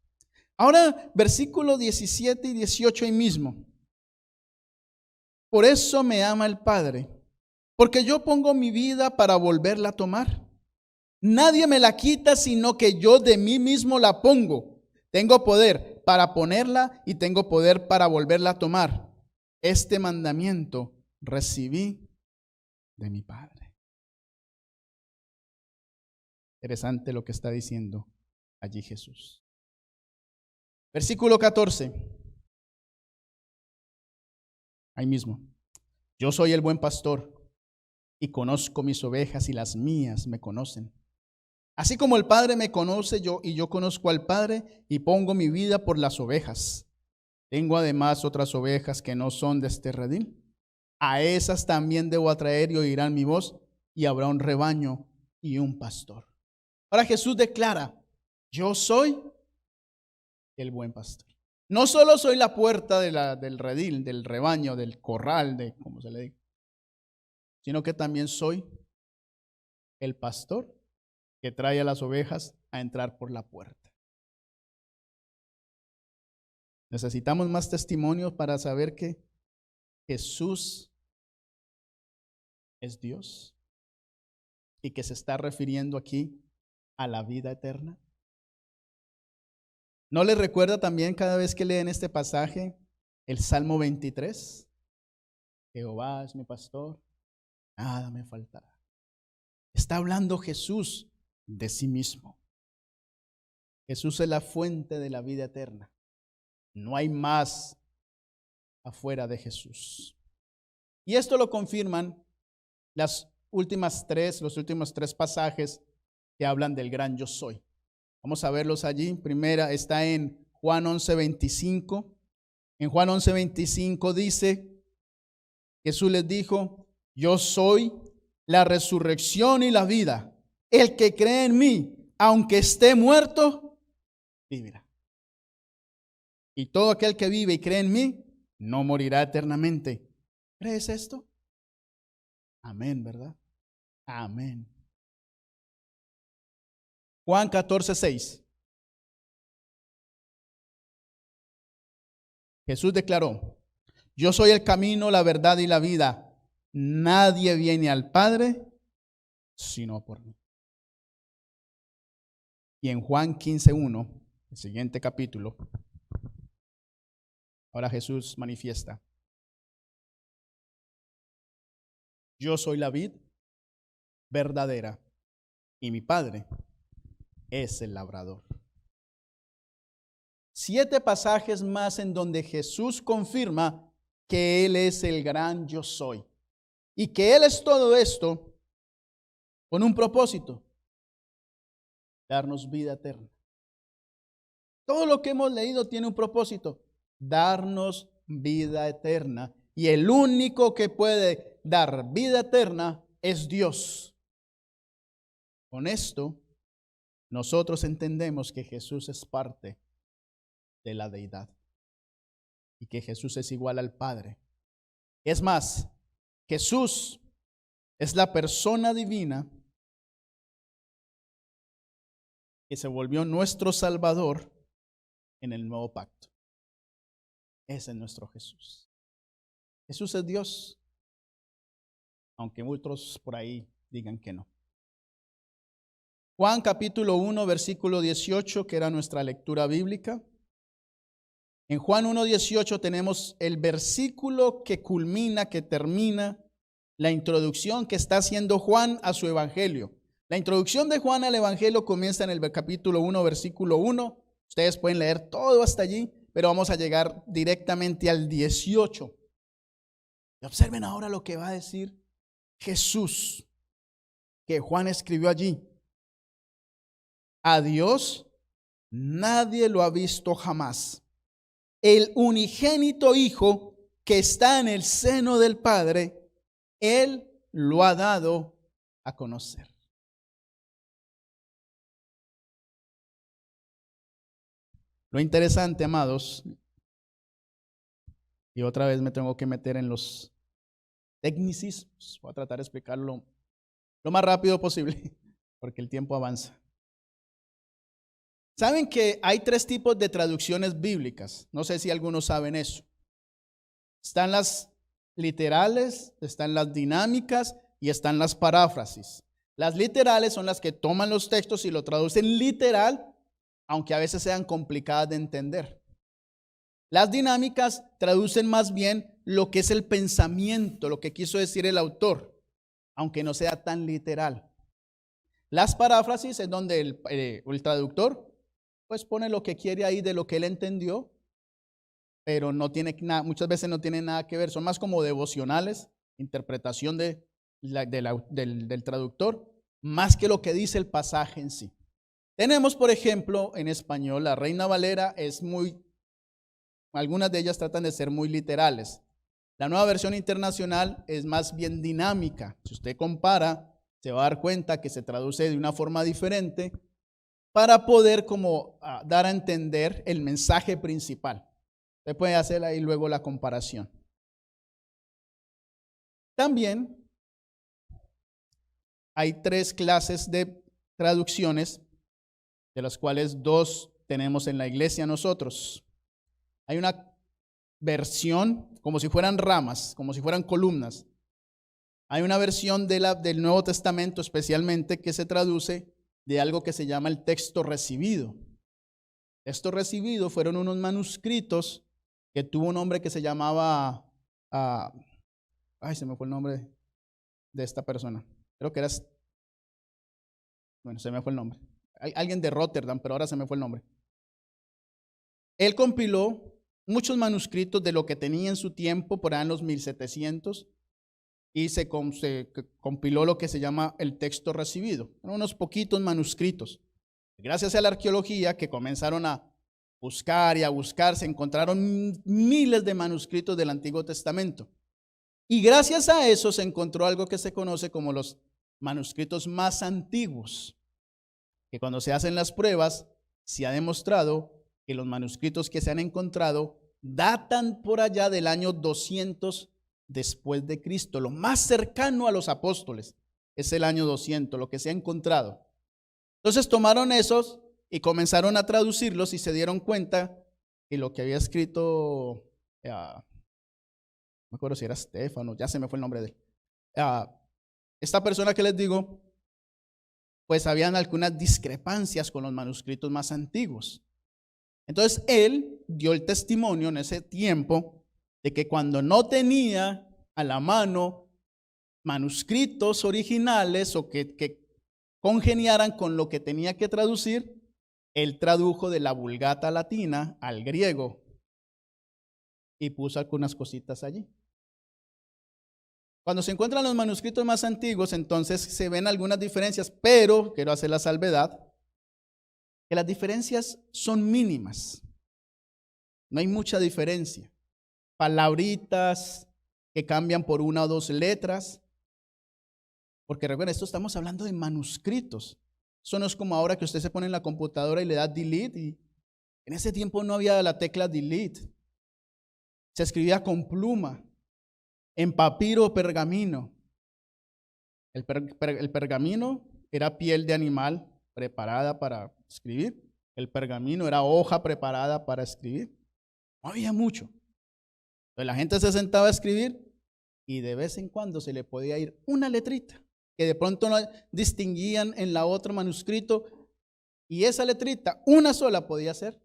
Ahora, versículos 17 y 18 ahí mismo. Por eso me ama el Padre, porque yo pongo mi vida para volverla a tomar. Nadie me la quita, sino que yo de mí mismo la pongo. Tengo poder para ponerla y tengo poder para volverla a tomar. Este mandamiento recibí de mi Padre. Interesante lo que está diciendo allí Jesús. Versículo 14. Ahí mismo. Yo soy el buen pastor y conozco mis ovejas y las mías me conocen. Así como el Padre me conoce, yo conozco al Padre y pongo mi vida por las ovejas. Tengo además otras ovejas que no son de este redil. A esas también debo atraer y oirán mi voz, y habrá un rebaño y un pastor. Ahora Jesús declara: yo soy el buen pastor. No solo soy la puerta del redil, del rebaño, del corral, de como se le diga, sino que también soy el pastor que trae a las ovejas a entrar por la puerta. Necesitamos más testimonios para saber que Jesús es Dios y que se está refiriendo aquí a la vida eterna. ¿No les recuerda también cada vez que leen este pasaje el Salmo 23? Jehová es mi pastor, nada me faltará. Está hablando Jesús de sí mismo. Jesús es la fuente de la vida eterna. No hay más afuera de Jesús. Y esto lo confirman los últimos tres pasajes que hablan del gran yo soy. Vamos a verlos allí. Primera está en Juan 11:25. En Juan 11:25 dice, Jesús les dijo, yo soy la resurrección y la vida. El que cree en mí, aunque esté muerto, vivirá. Y todo aquel que vive y cree en mí, no morirá eternamente. ¿Crees esto? Amén, ¿verdad? Amén. Juan 14:6. Jesús declaró, yo soy el camino, la verdad y la vida. Nadie viene al Padre sino por mí. Y en Juan 15:1, el siguiente capítulo, ahora Jesús manifiesta, yo soy la vid verdadera y mi Padre es el labrador. 7 pasajes más en donde Jesús confirma que Él es el gran yo soy y que Él es todo esto con un propósito, darnos vida eterna. Todo lo que hemos leído tiene un propósito, darnos vida eterna. Y el único que puede dar vida eterna es Dios. Con esto, nosotros entendemos que Jesús es parte de la deidad y que Jesús es igual al Padre. Es más, Jesús es la persona divina que se volvió nuestro Salvador en el nuevo pacto. Ese es nuestro Jesús. Jesús es Dios, aunque otros por ahí digan que no. Juan capítulo 1, versículo 18, que era nuestra lectura bíblica. En Juan 1:18 tenemos el versículo que culmina, que termina la introducción que está haciendo Juan a su evangelio. La introducción de Juan al evangelio comienza en el capítulo 1, versículo 1. Ustedes pueden leer todo hasta allí, pero vamos a llegar directamente al 18. Y observen ahora lo que va a decir Jesús, que Juan escribió allí. A Dios nadie lo ha visto jamás. El unigénito Hijo que está en el seno del Padre, Él lo ha dado a conocer. Lo interesante, amados, y otra vez me tengo que meter en los tecnicismos, voy a tratar de explicarlo lo más rápido posible, porque el tiempo avanza. ¿Saben que hay 3 tipos de traducciones bíblicas? No sé si algunos saben eso. Están las literales, están las dinámicas y están las paráfrasis. Las literales son las que toman los textos y lo traducen literal, aunque a veces sean complicadas de entender. Las dinámicas traducen más bien lo que es el pensamiento, lo que quiso decir el autor, aunque no sea tan literal. Las paráfrasis es donde el traductor pues pone lo que quiere ahí de lo que él entendió, pero no tiene nada, muchas veces no tiene nada que ver, son más como devocionales, interpretación del traductor, más que lo que dice el pasaje en sí. Tenemos, por ejemplo, en español, la Reina Valera algunas de ellas tratan de ser muy literales. La Nueva Versión Internacional es más bien dinámica. Si usted compara, se va a dar cuenta que se traduce de una forma diferente para poder dar a entender el mensaje principal. Usted puede hacer ahí luego la comparación. También hay 3 clases de traducciones, de las cuales 2 tenemos en la iglesia nosotros. Hay una versión como si fueran ramas, como si fueran columnas. Hay una versión del Nuevo Testamento especialmente que se traduce de algo que se llama el texto recibido. Texto recibido fueron unos manuscritos que tuvo un hombre que se llamaba, se me fue el nombre de esta persona. Creo que era, se me fue el nombre. Alguien de Rotterdam, pero ahora se me fue el nombre. Él compiló muchos manuscritos de lo que tenía en su tiempo, por ahí en los 1700, y se compiló lo que se llama el texto recibido. Eran unos poquitos manuscritos. Gracias a la arqueología que comenzaron a buscar y a buscar, se encontraron miles de manuscritos del Antiguo Testamento. Y gracias a eso se encontró algo que se conoce como los manuscritos más antiguos, que cuando se hacen las pruebas, se ha demostrado que los manuscritos que se han encontrado datan por allá del año 200 después de Cristo. Lo más cercano a los apóstoles es el año 200, lo que se ha encontrado. Entonces tomaron esos y comenzaron a traducirlos y se dieron cuenta que lo que había escrito, no me acuerdo si era Estéfano, ya se me fue el nombre de él. Esta persona que les digo, pues habían algunas discrepancias con los manuscritos más antiguos. Entonces él dio el testimonio en ese tiempo de que cuando no tenía a la mano manuscritos originales o que congeniaran con lo que tenía que traducir, él tradujo de la Vulgata latina al griego y puso algunas cositas allí. Cuando se encuentran los manuscritos más antiguos, entonces se ven algunas diferencias, pero quiero hacer la salvedad, que las diferencias son mínimas. No hay mucha diferencia. Palabritas que cambian por una o dos letras. Porque recuerden, esto estamos hablando de manuscritos. Eso no es como ahora que usted se pone en la computadora y le da delete. Y en ese tiempo no había la tecla delete. Se escribía con pluma, en papiro o pergamino. El pergamino era piel de animal preparada para escribir. El pergamino era hoja preparada para escribir. No había mucho. Entonces la gente se sentaba a escribir y de vez en cuando se le podía ir una letrita que de pronto no distinguían en la otro manuscrito, y esa letrita, una sola, podía ser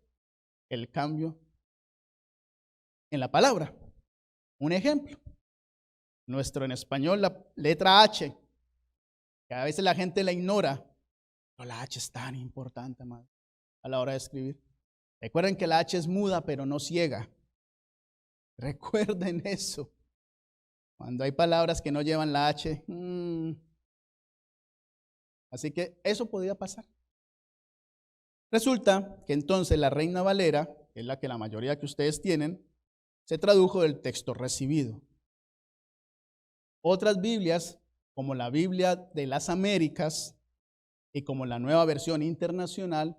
el cambio en la palabra. Un ejemplo, nuestro en español, la letra H, que a veces la gente la ignora, pero la H es tan importante, madre, a la hora de escribir. Recuerden que la H es muda, pero no ciega. Recuerden eso. Cuando hay palabras que no llevan la H, así que eso podía pasar. Resulta que entonces la Reina Valera, que es la que la mayoría que ustedes tienen, se tradujo del texto recibido. Otras Biblias, como la Biblia de las Américas y como la Nueva Versión Internacional,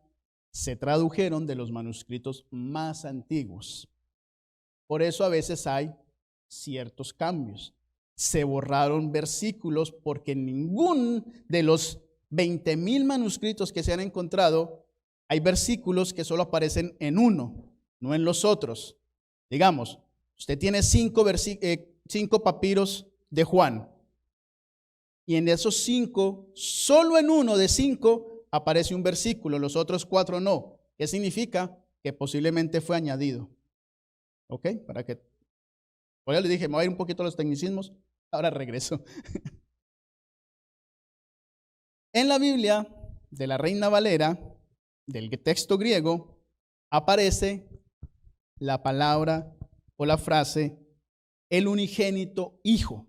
se tradujeron de los manuscritos más antiguos. Por eso a veces hay ciertos cambios. Se borraron versículos porque en ningún de los 20,000 manuscritos que se han encontrado hay versículos que solo aparecen en uno, no en los otros. Digamos, usted tiene 5 papiros de Juan y en esos 5, solo en uno de 5 aparece un versículo, los otros 4 no. ¿Qué significa? Que posiblemente fue añadido. ¿Ok? Para que, por eso le dije, me voy a ir un poquito a los tecnicismos, ahora regreso. En la Biblia de la Reina Valera, del texto griego, aparece la palabra o la frase el unigénito hijo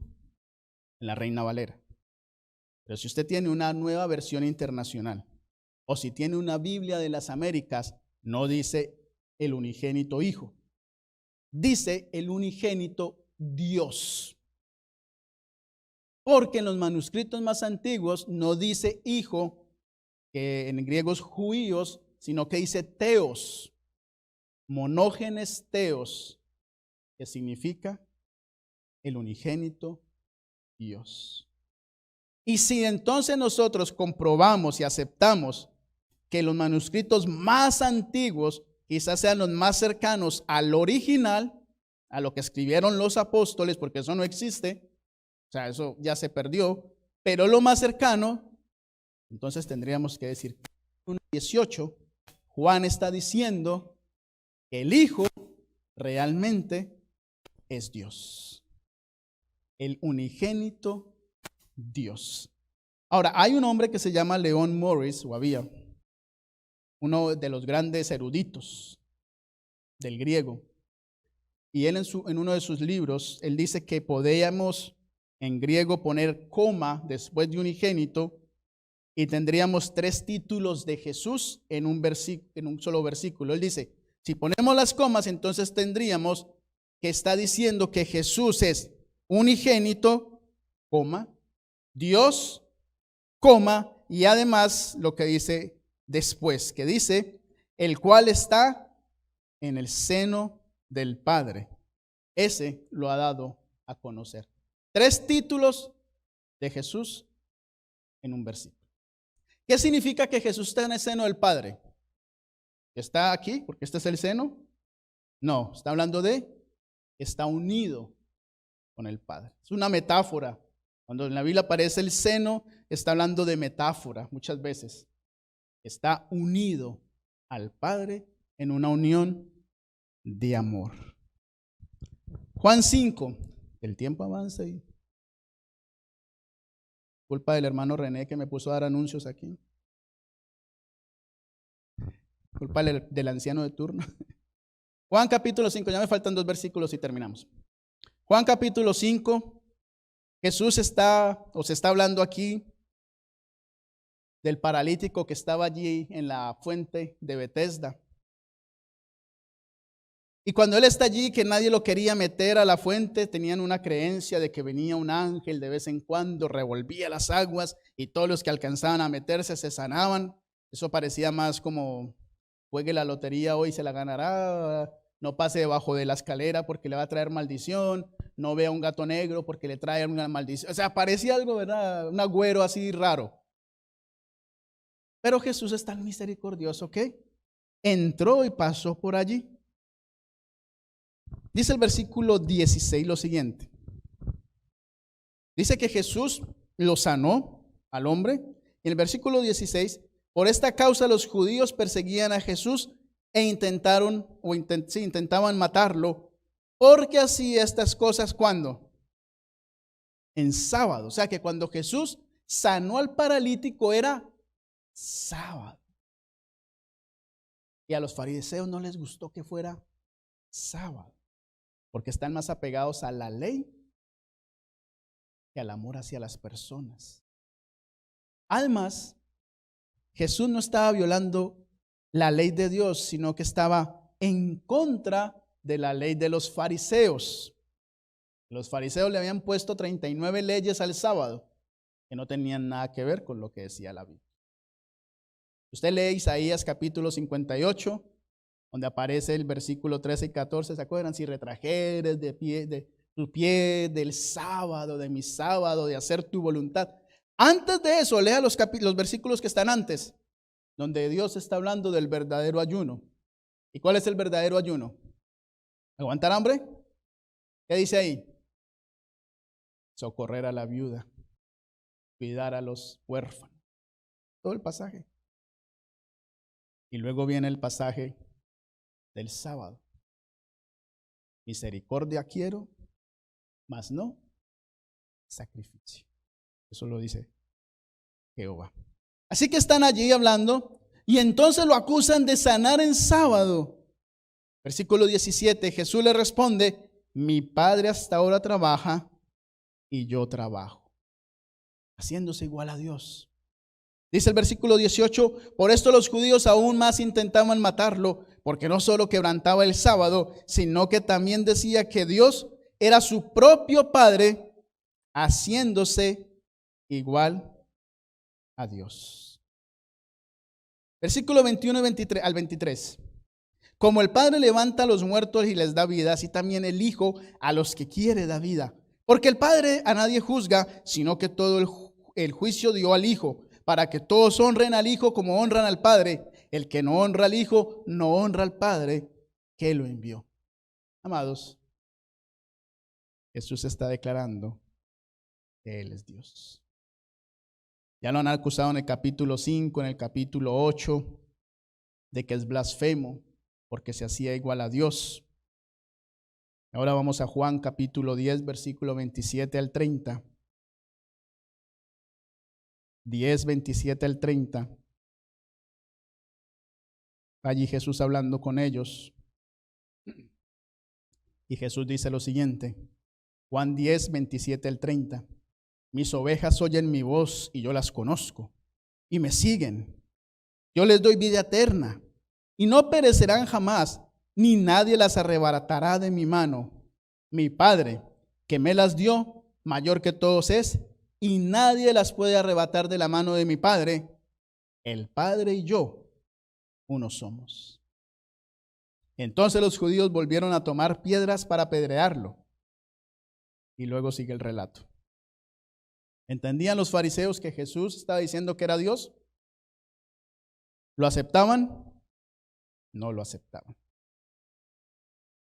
en la Reina Valera. Pero si usted tiene una nueva versión internacional o si tiene una Biblia de las Américas, no dice el unigénito hijo, dice el unigénito Dios. Porque en los manuscritos más antiguos no dice hijo, que en griegos huios, sino que dice teos, monógenes teos, que significa el unigénito Dios. Y si entonces nosotros comprobamos y aceptamos que los manuscritos más antiguos quizás sean los más cercanos al original, a lo que escribieron los apóstoles, porque eso no existe, o sea, eso ya se perdió, pero lo más cercano, entonces tendríamos que decir, en 1:18, Juan está diciendo que el Hijo realmente es Dios, el unigénito Dios. Ahora, hay un hombre que se llama Leon Morris, o había, uno de los grandes eruditos del griego, y él en uno de sus libros, él dice que podíamos en griego poner coma después de unigénito y tendríamos 3 títulos de Jesús en un solo versículo. Él dice, si ponemos las comas, entonces tendríamos que está diciendo que Jesús es unigénito, coma, Dios, coma, y además lo que dice después, que dice, el cual está en el seno del Padre. Ese lo ha dado a conocer. 3 títulos de Jesús en un versículo. ¿Qué significa que Jesús está en el seno del Padre? ¿Está aquí porque este es el seno? No, está hablando de está unido con el Padre. Es una metáfora. Cuando en la Biblia aparece el seno, está hablando de metáfora muchas veces. Está unido al Padre en una unión de amor. Juan 5, el tiempo avanza y culpa del hermano René que me puso a dar anuncios aquí. Culpa del anciano de turno. Juan capítulo 5, ya me faltan 2 versículos y terminamos. Juan capítulo 5, Jesús se está hablando aquí del paralítico que estaba allí en la fuente de Betesda. Y cuando él está allí, que nadie lo quería meter a la fuente, tenían una creencia de que venía un ángel de vez en cuando, revolvía las aguas y todos los que alcanzaban a meterse se sanaban. Eso parecía más como, juegue la lotería hoy, se la ganará, no pase debajo de la escalera porque le va a traer maldición, no vea un gato negro porque le trae una maldición. O sea, parecía algo, ¿verdad? Un agüero así raro. Pero Jesús es tan misericordioso que entró y pasó por allí. Dice el versículo 16 lo siguiente. Dice que Jesús lo sanó al hombre. Y en el versículo 16, por esta causa los judíos perseguían a Jesús e intentaban matarlo, porque hacía estas cosas ¿cuándo? En sábado. O sea que cuando Jesús sanó al paralítico era sábado. Y a los fariseos no les gustó que fuera sábado, porque están más apegados a la ley que al amor hacia las personas. Además, Jesús no estaba violando la ley de Dios, sino que estaba en contra de la ley de los fariseos. Los fariseos le habían puesto 39 leyes al sábado que no tenían nada que ver con lo que decía la Biblia. Usted lee Isaías capítulo 58, donde aparece el versículo 13 y 14, ¿se acuerdan? Si retrajeres de tu pie del sábado, de mi sábado, de hacer tu voluntad. Antes de eso, lea los versículos que están antes, donde Dios está hablando del verdadero ayuno. ¿Y cuál es el verdadero ayuno? ¿Aguantar hambre? ¿Qué dice ahí? Socorrer a la viuda, cuidar a los huérfanos. Todo el pasaje. Y luego viene el pasaje del sábado. Misericordia quiero, mas no sacrificio. Eso lo dice Jehová. Así que están allí hablando y entonces lo acusan de sanar en sábado. Versículo 17, Jesús le responde, mi Padre hasta ahora trabaja y yo trabajo. Haciéndose igual a Dios. Dice el versículo 18, por esto los judíos aún más intentaban matarlo, porque no solo quebrantaba el sábado, sino que también decía que Dios era su propio Padre, haciéndose igual a Dios. Versículo 21 al 23. Como el Padre levanta a los muertos y les da vida, así también el Hijo a los que quiere da vida. Porque el Padre a nadie juzga, sino que todo el juicio dio al Hijo, para que todos honren al Hijo como honran al Padre. El que no honra al Hijo, no honra al Padre que lo envió. Amados, Jesús está declarando que Él es Dios. Ya lo han acusado en el capítulo 5, en el capítulo 8, de que es blasfemo, porque se hacía igual a Dios. Ahora vamos a Juan capítulo 10, versículo 27 al 30. 10, 27 al 30. Allí Jesús hablando con ellos. Y Jesús dice lo siguiente. Juan 10, 27 al 30. Mis ovejas oyen mi voz y yo las conozco. y me siguen, yo les doy vida eterna y no perecerán jamás, ni nadie las arrebatará de mi mano. Mi Padre, que me las dio, mayor que todos es, y nadie las puede arrebatar de la mano de mi Padre. El Padre y yo, uno somos. Entonces los judíos volvieron a tomar piedras para apedrearlo. Y luego sigue el relato. ¿Entendían los fariseos que Jesús estaba diciendo que era Dios? ¿Lo aceptaban? No lo aceptaban.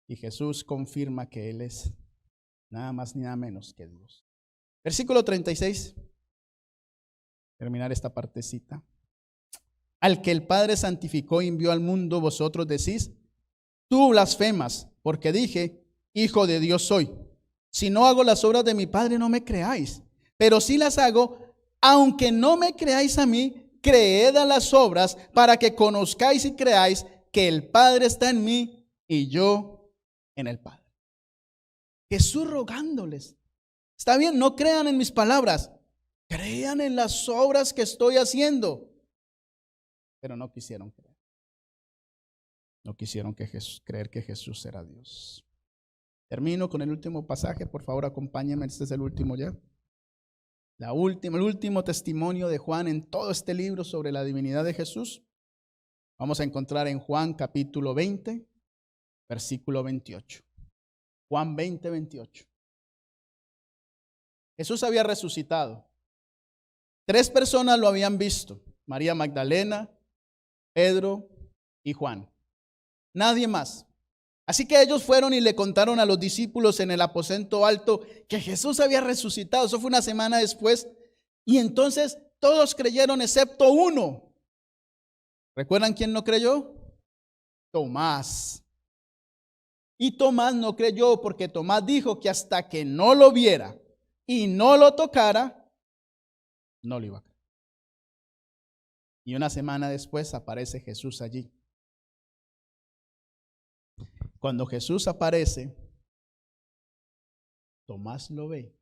Y Jesús confirma que Él es nada más ni nada menos que Dios. Versículo 36. Terminar esta partecita. Al que el Padre santificó y envió al mundo, vosotros decís, tú blasfemas, porque dije, Hijo de Dios soy. Si no hago las obras de mi Padre, no me creáis. Pero si las hago, aunque no me creáis a mí, creed a las obras para que conozcáis y creáis que el Padre está en mí y yo en el Padre. Jesús rogándoles. Está bien, no crean en mis palabras, crean en las obras que estoy haciendo. Pero no quisieron creer. No quisieron creer que Jesús era Dios. Termino con el último pasaje, por favor acompáñenme, este es el último ya. El último testimonio de Juan en todo este libro sobre la divinidad de Jesús. Vamos a encontrar en Juan capítulo 20, versículo 28. Juan 20, 28. Jesús había resucitado. 3 personas lo habían visto: María Magdalena, Pedro y Juan. Nadie más. Así que ellos fueron y le contaron a los discípulos en el aposento alto que Jesús había resucitado. Eso fue una semana después. Y entonces todos creyeron excepto uno. ¿Recuerdan quién no creyó? Tomás. Y Tomás no creyó porque Tomás dijo que hasta que no lo viera y no lo tocara, no lo iba a creer. Y una semana después aparece Jesús allí. Cuando Jesús aparece, Tomás lo ve.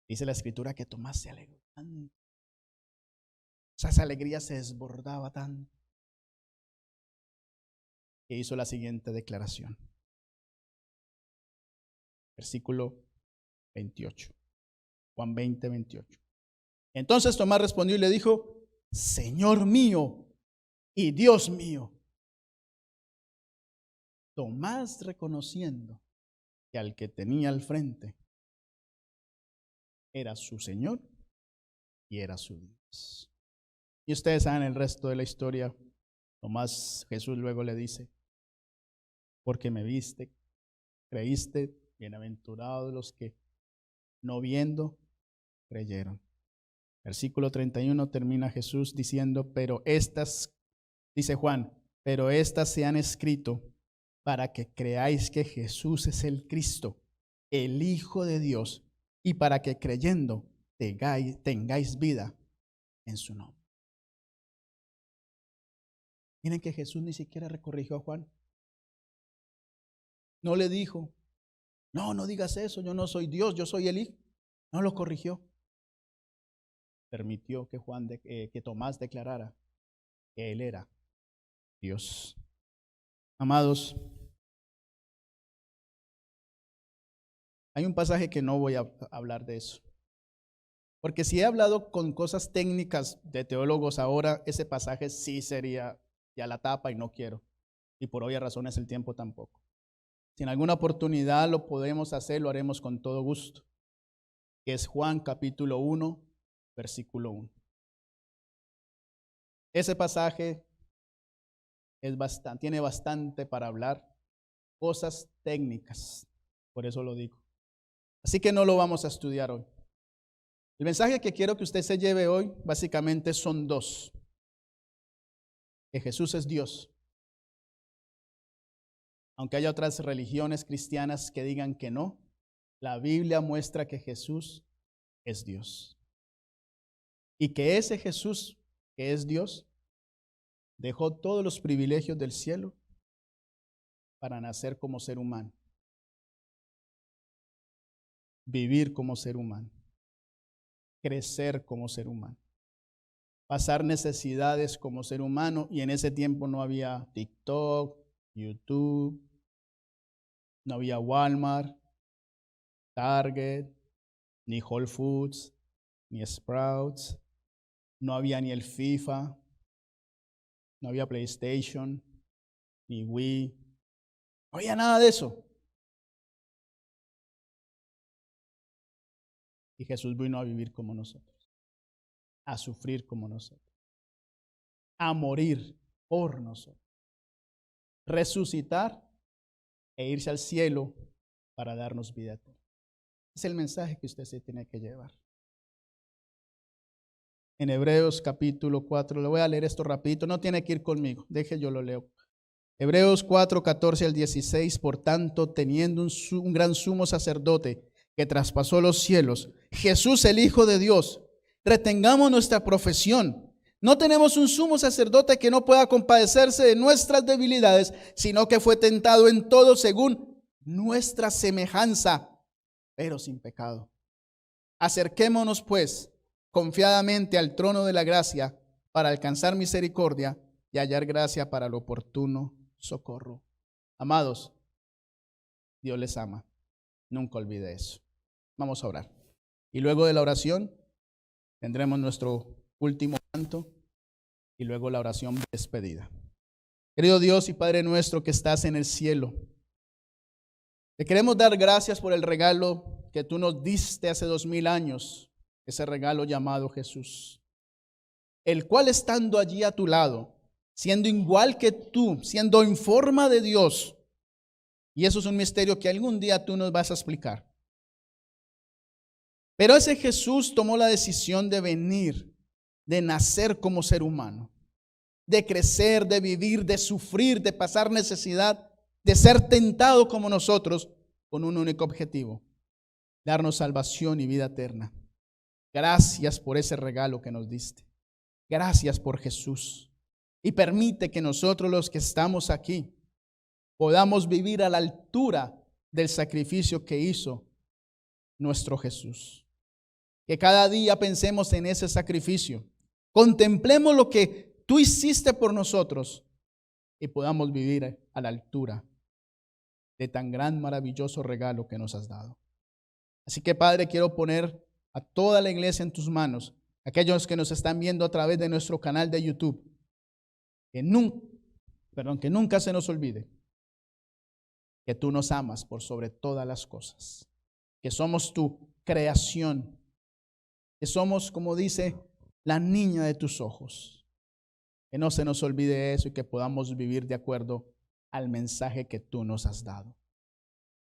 Dice la escritura que Tomás se alegró tanto. O sea, esa alegría se desbordaba tanto que hizo la siguiente declaración. Versículo 28. Juan 20, 28. Entonces Tomás respondió y le dijo, Señor mío y Dios mío. Tomás reconociendo que al que tenía al frente era su Señor y era su Dios. Y ustedes saben el resto de la historia. Tomás, Jesús luego le dice, porque me viste, creíste, bienaventurados los que no viendo, creyeron. Versículo 31 termina Jesús diciendo, pero estas, dice Juan, pero estas se han escrito para que creáis que Jesús es el Cristo, el Hijo de Dios, y para que creyendo tengáis vida en su nombre. Miren que Jesús ni siquiera recorrigió a Juan. No le dijo, no digas eso, yo no soy Dios, yo soy el Hijo. No lo corrigió. Permitió que que Tomás declarara que él era Dios. Amados, hay un pasaje que no voy a hablar de eso. Porque si he hablado con cosas técnicas de teólogos ahora, ese pasaje sí sería ya la tapa y no quiero. Y por obvias razones el tiempo tampoco. Si en alguna oportunidad lo podemos hacer, lo haremos con todo gusto. Que es Juan capítulo 1, versículo 1. Ese pasaje tiene bastante para hablar, cosas técnicas, por eso lo digo. Así que no lo vamos a estudiar hoy. El mensaje que quiero que usted se lleve hoy básicamente son 2. Que Jesús es Dios. Aunque haya otras religiones cristianas que digan que no, la Biblia muestra que Jesús es Dios. Y que ese Jesús que es Dios dejó todos los privilegios del cielo para nacer como ser humano, vivir como ser humano, crecer como ser humano, pasar necesidades como ser humano, y en ese tiempo no había TikTok, YouTube, no había Walmart, Target, ni Whole Foods, ni Sprouts, no había ni el FIFA, no había PlayStation, ni Wii, no había nada de eso. Y Jesús vino a vivir como nosotros, a sufrir como nosotros, a morir por nosotros, resucitar e irse al cielo para darnos vida eterna. Es el mensaje que usted se tiene que llevar. En Hebreos capítulo 4, le voy a leer esto rapidito, no tiene que ir conmigo, deje yo lo leo. Hebreos 4, 14 al 16, por tanto, teniendo un gran sumo sacerdote que traspasó los cielos, Jesús el Hijo de Dios, retengamos nuestra profesión. No tenemos un sumo sacerdote que no pueda compadecerse de nuestras debilidades, sino que fue tentado en todo según nuestra semejanza, pero sin pecado. Acerquémonos pues confiadamente al trono de la gracia para alcanzar misericordia y hallar gracia para el oportuno socorro. Amados, Dios les ama. Nunca olvide eso. Vamos a orar. Y luego de la oración tendremos nuestro último canto y luego la oración de despedida. Querido Dios y Padre nuestro que estás en el cielo, te queremos dar gracias por el regalo que tú nos diste hace 2000 años, ese regalo llamado Jesús, el cual estando allí a tu lado, siendo igual que tú, siendo en forma de Dios, y eso es un misterio que algún día tú nos vas a explicar. Pero ese Jesús tomó la decisión de venir, de nacer como ser humano, de crecer, de vivir, de sufrir, de pasar necesidad, de ser tentado como nosotros, con un único objetivo: darnos salvación y vida eterna. Gracias por ese regalo que nos diste. Gracias por Jesús. Y permite que nosotros los que estamos aquí podamos vivir a la altura del sacrificio que hizo nuestro Jesús. Que cada día pensemos en ese sacrificio, contemplemos lo que tú hiciste por nosotros y podamos vivir a la altura de tan gran, maravilloso regalo que nos has dado. Así que, Padre, quiero poner a toda la iglesia en tus manos, aquellos que nos están viendo a través de nuestro canal de YouTube, que nunca se nos olvide que tú nos amas por sobre todas las cosas, que somos tu creación, que somos, como dice, la niña de tus ojos. Que no se nos olvide eso y que podamos vivir de acuerdo al mensaje que tú nos has dado.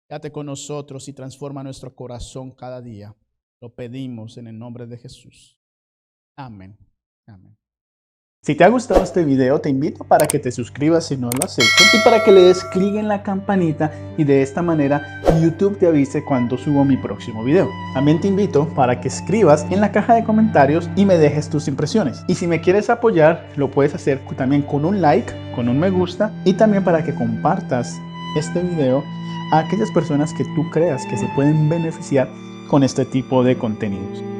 Quédate con nosotros y transforma nuestro corazón cada día. Lo pedimos en el nombre de Jesús. Amén. Amén. Si te ha gustado este video, te invito para que te suscribas si no lo has hecho y para que le des clic en la campanita y de esta manera YouTube te avise cuando subo mi próximo video. También te invito para que escribas en la caja de comentarios y me dejes tus impresiones. Y si me quieres apoyar, lo puedes hacer también con un like, con un me gusta y también para que compartas este video a aquellas personas que tú creas que se pueden beneficiar con este tipo de contenidos.